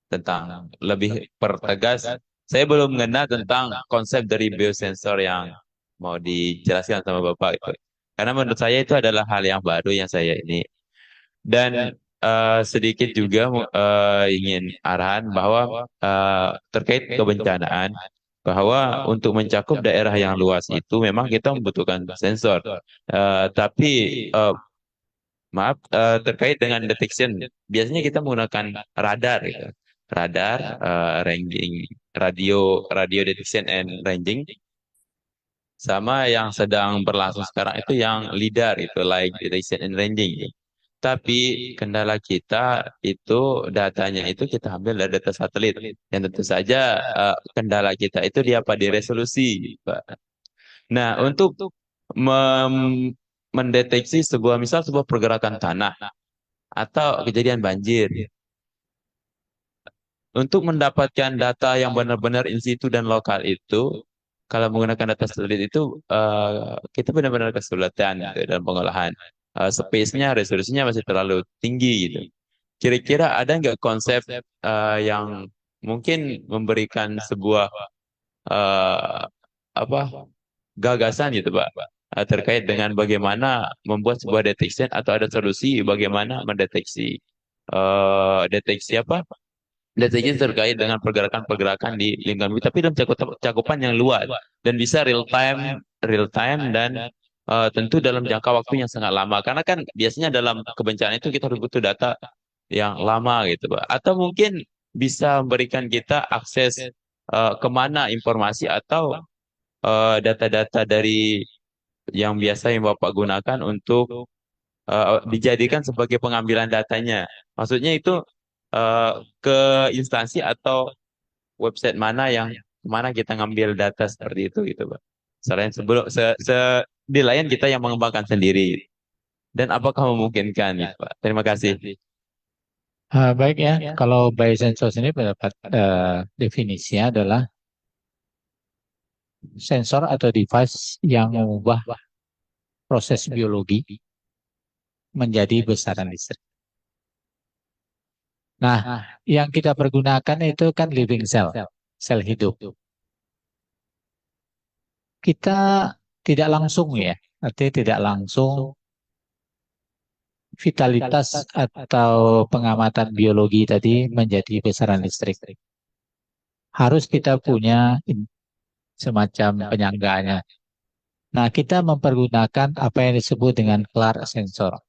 tentang lebih pertegas. Saya belum mengenal tentang konsep dari biosensor yang mau dijelaskan sama Bapak itu. Karena menurut saya itu adalah hal yang baru yang saya ini. Dan sedikit juga ingin arahan bahwa terkait kebencanaan, bahwa untuk mencakup daerah yang luas itu memang kita membutuhkan sensor. Tapi maaf, terkait dengan detection, biasanya kita menggunakan radar gitu. Radar, ranging, radio detection and ranging, sama yang sedang berlangsung sekarang itu yang LIDAR itu, light detection and ranging. Tapi kendala kita itu datanya itu kita ambil dari data satelit. Yang tentu saja kendala kita itu di resolusi, Pak. Nah, untuk mendeteksi sebuah pergerakan tanah atau kejadian banjir, untuk mendapatkan data yang benar-benar in situ dan lokal itu, kalau menggunakan data satelit itu, kita benar-benar kesulitan gitu, dalam pengolahan. Space-nya, resolusinya masih terlalu tinggi gitu. Kira-kira ada nggak konsep yang mungkin memberikan sebuah eh, apa gagasan gitu Pak, terkait dengan bagaimana membuat sebuah detection atau ada solusi bagaimana mendeteksi deteksi deteksi terkait dengan pergerakan-pergerakan di lingkungan bumi, tapi dalam cakupan yang luas dan bisa real time dan tentu dalam jangka waktu yang sangat lama. Karena kan biasanya dalam kebencanaan itu kita harus butuh data yang lama gitu, Pak. Atau mungkin bisa memberikan kita akses kemana informasi atau data-data dari yang biasa yang Bapak gunakan untuk dijadikan sebagai pengambilan datanya. Maksudnya itu eh, ke instansi atau website mana yang mana kita ngambil data seperti itu gitu, Pak. Selain sebelum di lain kita yang mengembangkan sendiri. Dan apakah memungkinkan gitu, Pak? Terima kasih. Baik ya, kalau biosensors ini mendapat definisinya adalah sensor atau device yang mengubah proses biologi menjadi besaran listrik. Nah, yang kita pergunakan itu kan living cell, sel hidup. Kita tidak langsung ya, artinya tidak langsung vitalitas atau pengamatan biologi tadi menjadi besaran listrik. Harus kita punya semacam penyangganya. Nah, kita mempergunakan apa yang disebut dengan CLAR sensor.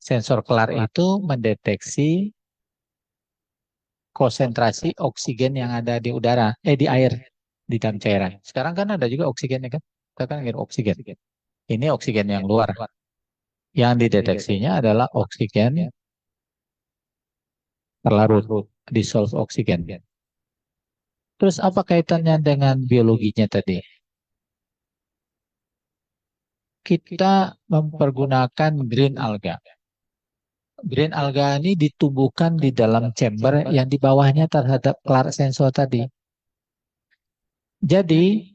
Sensor CLAR itu mendeteksi konsentrasi oksigen yang ada di udara, di air, di dalam cairan. Sekarang kan ada juga oksigennya kan? Kita kan ngirim oksigen. Ini oksigen yang luar. Yang dideteksinya adalah oksigen terlarut, dissolve oksigen. Terus apa kaitannya dengan biologinya tadi? Kita mempergunakan green alga. Green alga ini ditumbuhkan di dalam chamber yang di bawahnya terhadap CLAR sensor tadi. Jadi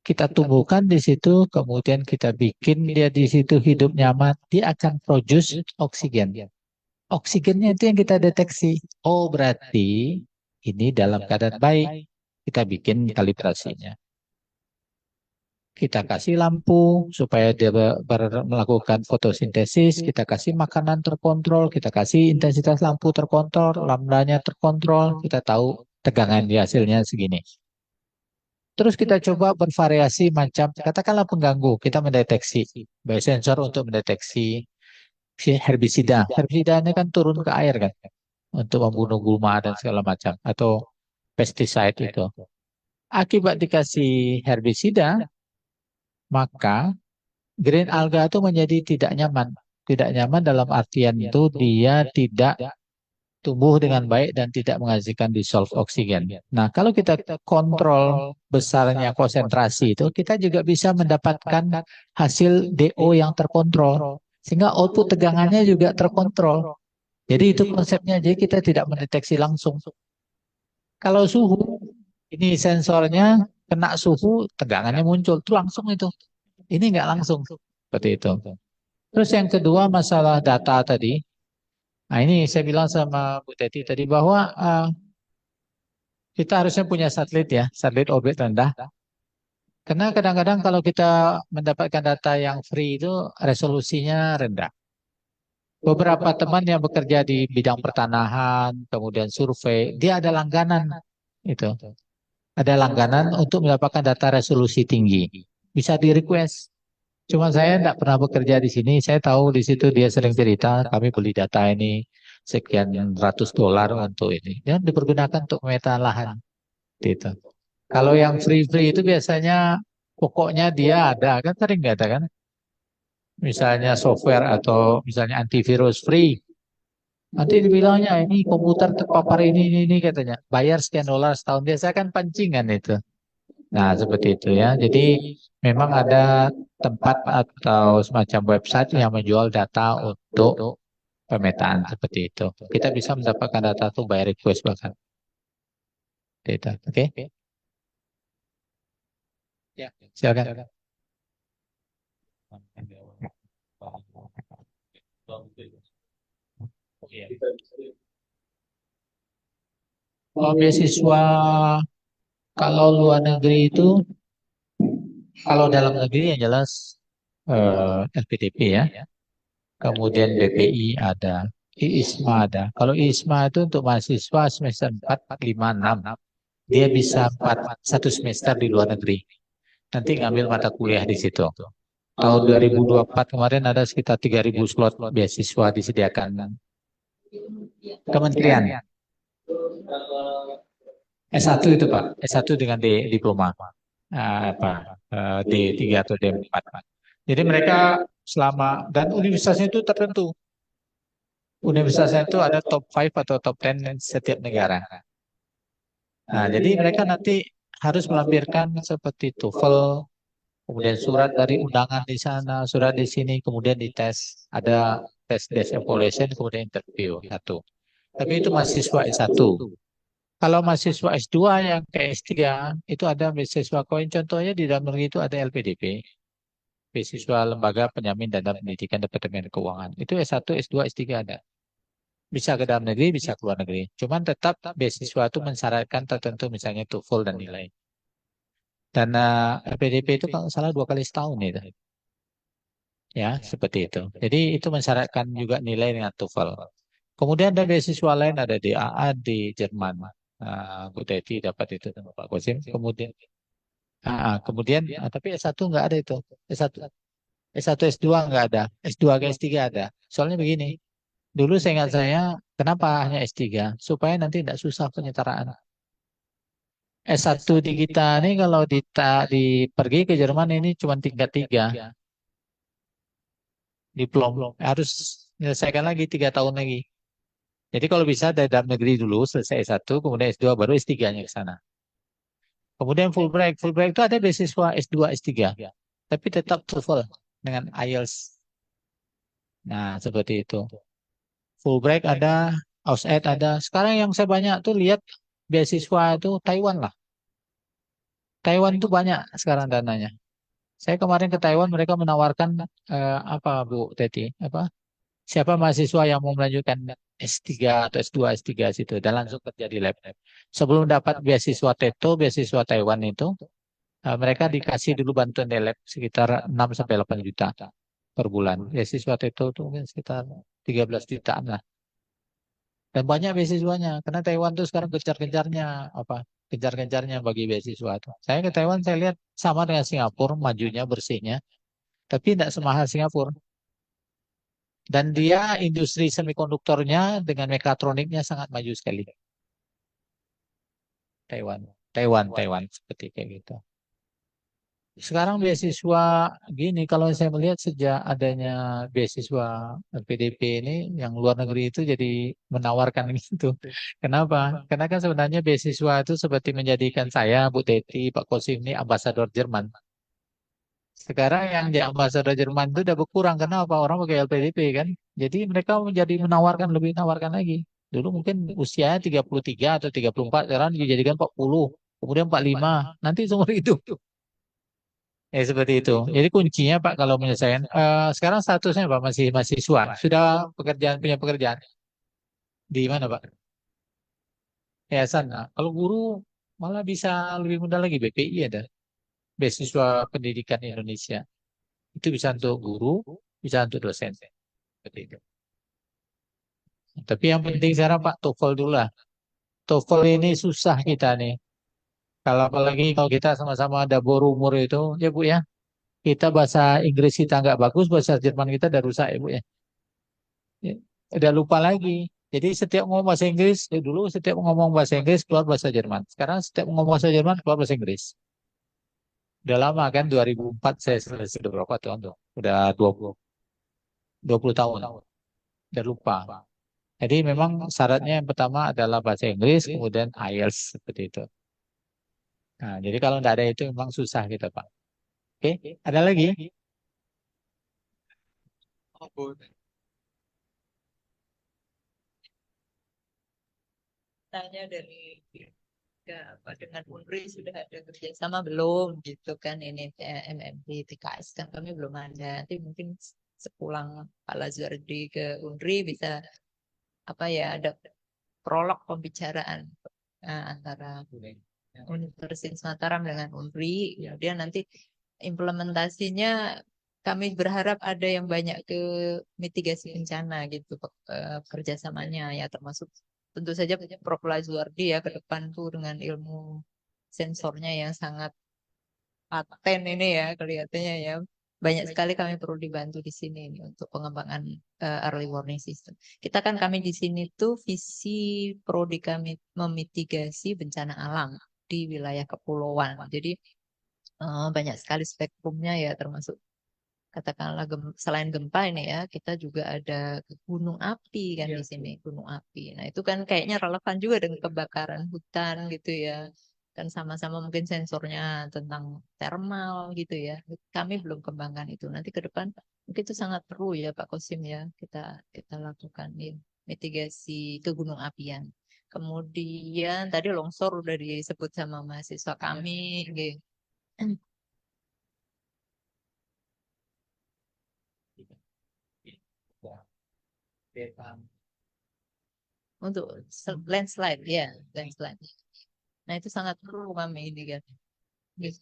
kita tumbuhkan di situ, kemudian kita bikin dia di situ hidup nyaman, dia akan produce oksigen. Oksigennya itu yang kita deteksi. Oh, berarti ini dalam keadaan baik. Kita bikin kalibrasinya. Kita kasih lampu supaya dia melakukan fotosintesis, kita kasih makanan terkontrol, kita kasih intensitas lampu terkontrol, lambdanya terkontrol, kita tahu tegangan di hasilnya segini. Terus kita coba bervariasi macam, katakanlah pengganggu, kita mendeteksi biosensor untuk mendeteksi herbisida. Herbisida ini kan turun ke air kan, untuk membunuh gulma dan segala macam, atau pestiside itu. Akibat dikasih herbisida, maka green alga itu menjadi tidak nyaman. Tidak nyaman dalam artian itu dia tidak tumbuh dengan baik dan tidak menghasilkan dissolved oksigen. Nah, kalau kita kontrol besarnya konsentrasi itu, kita juga bisa mendapatkan hasil DO yang terkontrol. Sehingga output tegangannya juga terkontrol. Jadi itu konsepnya, jadi kita tidak mendeteksi langsung. Kalau suhu, ini sensornya kena suhu, tegangannya muncul, itu langsung itu. Ini nggak langsung, seperti itu. Terus yang kedua masalah data tadi. Nah ini saya bilang sama Bu Teti tadi bahwa kita harusnya punya satelit ya, satelit orbit rendah. Karena kadang-kadang kalau kita mendapatkan data yang free itu resolusinya rendah. Beberapa teman yang bekerja di bidang pertanahan, kemudian survei, dia ada langganan itu. Ada langganan untuk mendapatkan data resolusi tinggi. Bisa di request. Cuma saya tidak pernah bekerja di sini. Saya tahu di situ dia sering cerita, kami beli data ini sekian ratus dolar untuk ini. Dan dipergunakan untuk pemetaan lahan. Gitu. Kalau yang free-free itu biasanya pokoknya dia ada, kan sering nggak ada kan? Misalnya software atau misalnya antivirus free. Nanti dibilangnya ini komputer terpapar ini katanya. Bayar sekian dolar setahun. Biasa kan pancingan itu. Nah, seperti itu ya. Jadi memang ada tempat atau semacam website yang menjual data untuk pemetaan seperti itu. Kita bisa mendapatkan data itu by request bahkan. Data. Oke? Ya, silakan. Kalau beasiswa kalau luar negeri itu, kalau dalam negeri yang jelas LPDP ya. Kemudian BPI ada, IISMA ada. Kalau IISMA itu untuk mahasiswa semester 4, 5, 6. Dia bisa 1 semester di luar negeri. Nanti ngambil mata kuliah di situ. Tahun 2024 kemarin ada sekitar 3.000 slot beasiswa disediakan Kementerian. S1 itu Pak, S1 dengan diploma. D3 atau D4. Jadi mereka selama, dan universitasnya itu tertentu. Universitasnya itu ada top 5 atau top 10 setiap negara. Nah, jadi mereka nanti harus melampirkan seperti TOEFL, kemudian surat dari undangan di sana, surat di sini, kemudian dites. Ada tes desk evaluation, kemudian interview. Satu. Tapi itu mahasiswa S1. Kalau mahasiswa S2 yang ke S3, itu ada beasiswa koin. Contohnya di dalam negeri itu ada LPDP. Beasiswa Lembaga Penjamin Dana Pendidikan Departemen Keuangan. Itu S1, S2, S3 ada. Bisa ke dalam negeri, bisa ke luar negeri. Cuman tetap beasiswa itu mensyaratkan tertentu misalnya TOEFL dan nilai. Dan LPDP itu kalau salah 2 kali setahun itu. Ya, seperti itu. Jadi itu mensyaratkan juga nilai dengan TOEFL. Kemudian ada beasiswa lain, ada di AA di Jerman. Bu Teti dapat itu sama Pak Kosim. Kemudian tapi S1 nggak ada itu. S1, S1, S2 nggak ada. S2 ke S3 ada. Soalnya begini. Dulu saya ingat saya, kenapa hanya S3? Supaya nanti tidak susah penyetaraan. S1 di kita ini kalau pergi ke Jerman ini cuma tingkat 3. Diplom. Harus menyelesaikan lagi 3 tahun lagi. Jadi kalau bisa dari dalam negeri dulu selesai S1, kemudian S2 baru S3-nya ke sana. Kemudian Fulbright. Fulbright itu ada beasiswa S2, S3. Tapi tetap TOEFL dengan IELTS. Nah, seperti itu. Fulbright ada, AusAid ada. Sekarang yang saya banyak tuh lihat beasiswa itu Taiwan lah. Taiwan itu banyak sekarang dananya. Saya kemarin ke Taiwan, mereka menawarkan apa Bu Teti? Siapa mahasiswa yang mau melanjutkan S3 atau S2, S3 situ dan langsung kerja di lab. Sebelum dapat beasiswa TETO, beasiswa Taiwan itu, mereka dikasih dulu bantuan di lab sekitar 6 sampai 8 juta per bulan. Beasiswa TETO itu mungkin sekitar 13 jutaan lah. Dan banyak beasiswanya karena Taiwan tuh sekarang kejar-kejarnya bagi beasiswa itu. Saya ke Taiwan saya lihat sama dengan Singapura, majunya, bersihnya, tapi tidak semahal Singapura. Dan dia industri semikonduktornya dengan mekatroniknya sangat maju sekali. Taiwan, Taiwan seperti kayak gitu. Sekarang beasiswa gini, kalau saya melihat sejak adanya beasiswa PDP ini, yang luar negeri itu jadi menawarkan gitu. Kenapa? Karena kan sebenarnya beasiswa itu seperti menjadikan saya, Bu Teti, Pak Kosim ini ambasador Jerman. Sekarang yang jadi ambasador Jerman itu udah berkurang. Kenapa? Orang pakai LPDP kan. Jadi mereka menjadi menawarkan, lebih menawarkan lagi. Dulu mungkin usianya 33 atau 34, sekarang dijadikan 40, kemudian 45, nanti seumur hidup. Ya seperti itu. Jadi kuncinya Pak kalau menyelesaikan sekarang statusnya Pak masih mahasiswa. Sudah punya pekerjaan di mana Pak? Yayasan. Nah, kalau guru malah bisa lebih mudah lagi, BPI ada beasiswa pendidikan Indonesia. Itu bisa untuk guru, bisa untuk dosen. Seperti itu. Tapi yang penting sekarang Pak TOEFL dulu lah. TOEFL ini susah kita nih. Kalau apalagi kalau kita sama-sama ada borumur itu, ya Bu ya. Kita bahasa Inggris kita nggak bagus, bahasa Jerman kita udah rusak ya Bu ya. Ya, udah lupa lagi. Jadi setiap ngomong bahasa Inggris, dulu setiap ngomong bahasa Inggris keluar bahasa Jerman. Sekarang setiap ngomong bahasa Jerman keluar bahasa Inggris. Udah lama kan 2004 saya selesai, sudah berapa tahun tuh? Udah 20 tahun. Udah lupa. Jadi memang syaratnya yang pertama adalah bahasa Inggris, kemudian IELTS seperti itu. Nah, jadi kalau tidak ada itu memang susah kita Pak. Oke, ada lagi? Tanya dari apa dengan UNRI sudah ada kerjasama belum gitu kan ini MMD TKS kan kami belum ada. Nanti mungkin sepulang Pak Lazuardi ke UNRI bisa apa ya ada prolog pembicaraan antara Universitas Mataram dengan UNRI. Kemudian nanti implementasinya kami berharap ada yang banyak ke mitigasi bencana gitu kerjasamanya ya termasuk tentu saja Prof. Lazuardi ya ke depan tuh dengan ilmu sensornya yang sangat paten ini ya kelihatannya ya banyak sekali kami perlu dibantu di sini ini untuk pengembangan early warning system. Kita kan kami di sini tuh visi prodi kami memitigasi bencana alam di wilayah kepulauan. Jadi banyak sekali spektrumnya ya termasuk katakanlah selain gempa ini ya kita juga ada gunung api kan di sini gunung api. Nah itu kan kayaknya relevan juga dengan kebakaran hutan gitu ya kan sama-sama mungkin sensornya tentang thermal gitu ya. Kami belum kembangkan itu. Nanti ke depan mungkin itu sangat perlu ya Pak Kosim ya kita lakukan mitigasi ke gunung apian. Kemudian tadi longsor udah disebut sama mahasiswa kami. Gitu. Untuk landslide ya landslide. Nah itu sangat perlu kami ini kan. Gitu.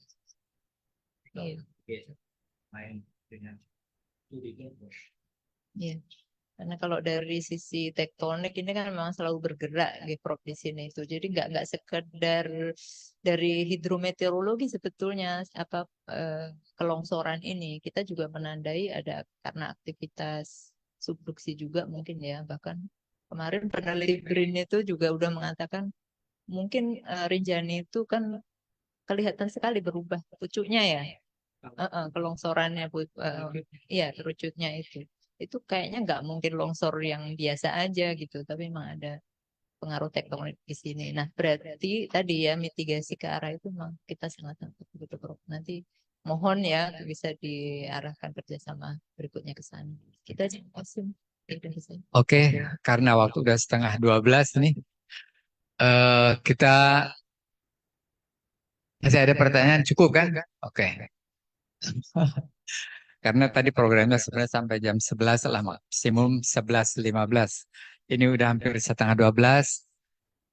Iya. Iya. Karena kalau dari sisi tektonik ini kan memang selalu bergerak di Prof di sini itu. Jadi nggak sekedar dari hidrometeorologi sebetulnya apa kelongsoran ini kita juga menandai ada karena aktivitas subduksi juga mungkin ya. Bahkan kemarin peneliti BRIN itu juga udah mengatakan mungkin Rinjani itu kan kelihatan sekali berubah pucuknya ya. Kelongsorannya iya kerucutnya itu kayaknya nggak mungkin longsor yang biasa aja gitu tapi memang ada pengaruh tektonik di sini. Nah berarti tadi ya mitigasi ke arah itu memang kita sangat betul Prof. Nanti mohon ya bisa diarahkan kerjasama berikutnya ke sana. Kita aja Kosim. Oke, karena waktu udah setengah 12 nih, kita masih ada pertanyaan cukup kan? Oke. Karena tadi programnya sebenarnya sampai jam 11 lah, maksimum 11.15. Ini udah hampir setengah 12.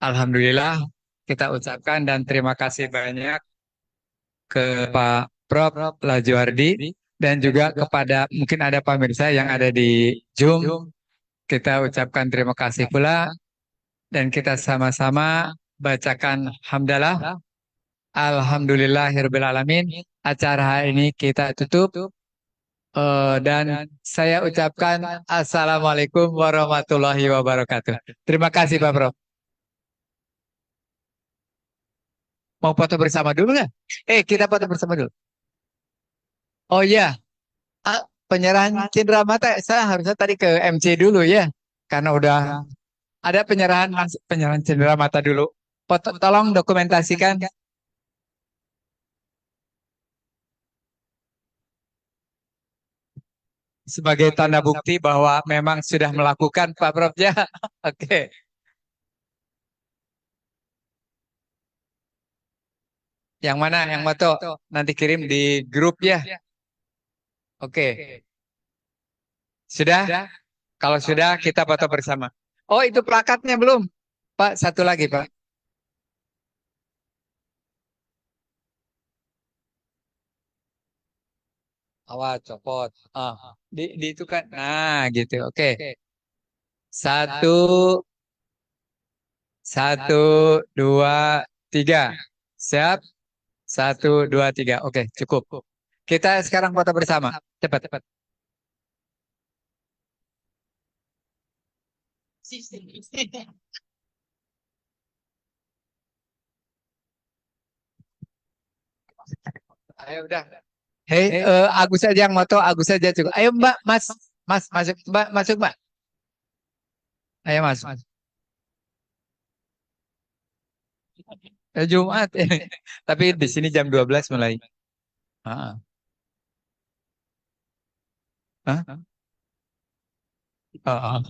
Alhamdulillah kita ucapkan dan terima kasih banyak ke Pak Prof. Lajuardi dan juga kepada mungkin ada pemirsa yang ada di Zoom. Kita ucapkan terima kasih pula dan kita sama-sama bacakan hamdalah. Alhamdulillahirabbil alamin. Acara hari ini kita tutup. Dan saya ucapkan Assalamualaikum warahmatullahi wabarakatuh. Terima kasih Pak Prof. Mau foto bersama dulu nggak? Kita foto bersama dulu. Oh iya, penyerahan cindera mata saya harusnya tadi ke MC dulu ya, karena udah ada penyerahan cindera mata dulu. Foto, tolong dokumentasikan. Sebagai tanda bukti bahwa memang sudah melakukan Pak Prof ya. Oke. Yang mana yang foto? Nanti kirim di grup ya. Oke. Sudah? Kalau sudah kita foto bersama. Oh, itu plakatnya belum? Pak, satu lagi, Pak. Awas, copot. Di itu kan. Nah, gitu. Oke. Satu, satu, dua, tiga. Siap? Satu, dua, tiga. Oke, cukup. Kita sekarang foto bersama. Cepat, cepat. Ayo udah. Hei, Agus aja yang moto, Agus aja cukup. Ayo Mbak, Mas, Mas masuk, Mbak masuk Mbak. Ayo masuk. Jumat. Tapi di sini jam 12 mulai. Ah. Hah? Ah.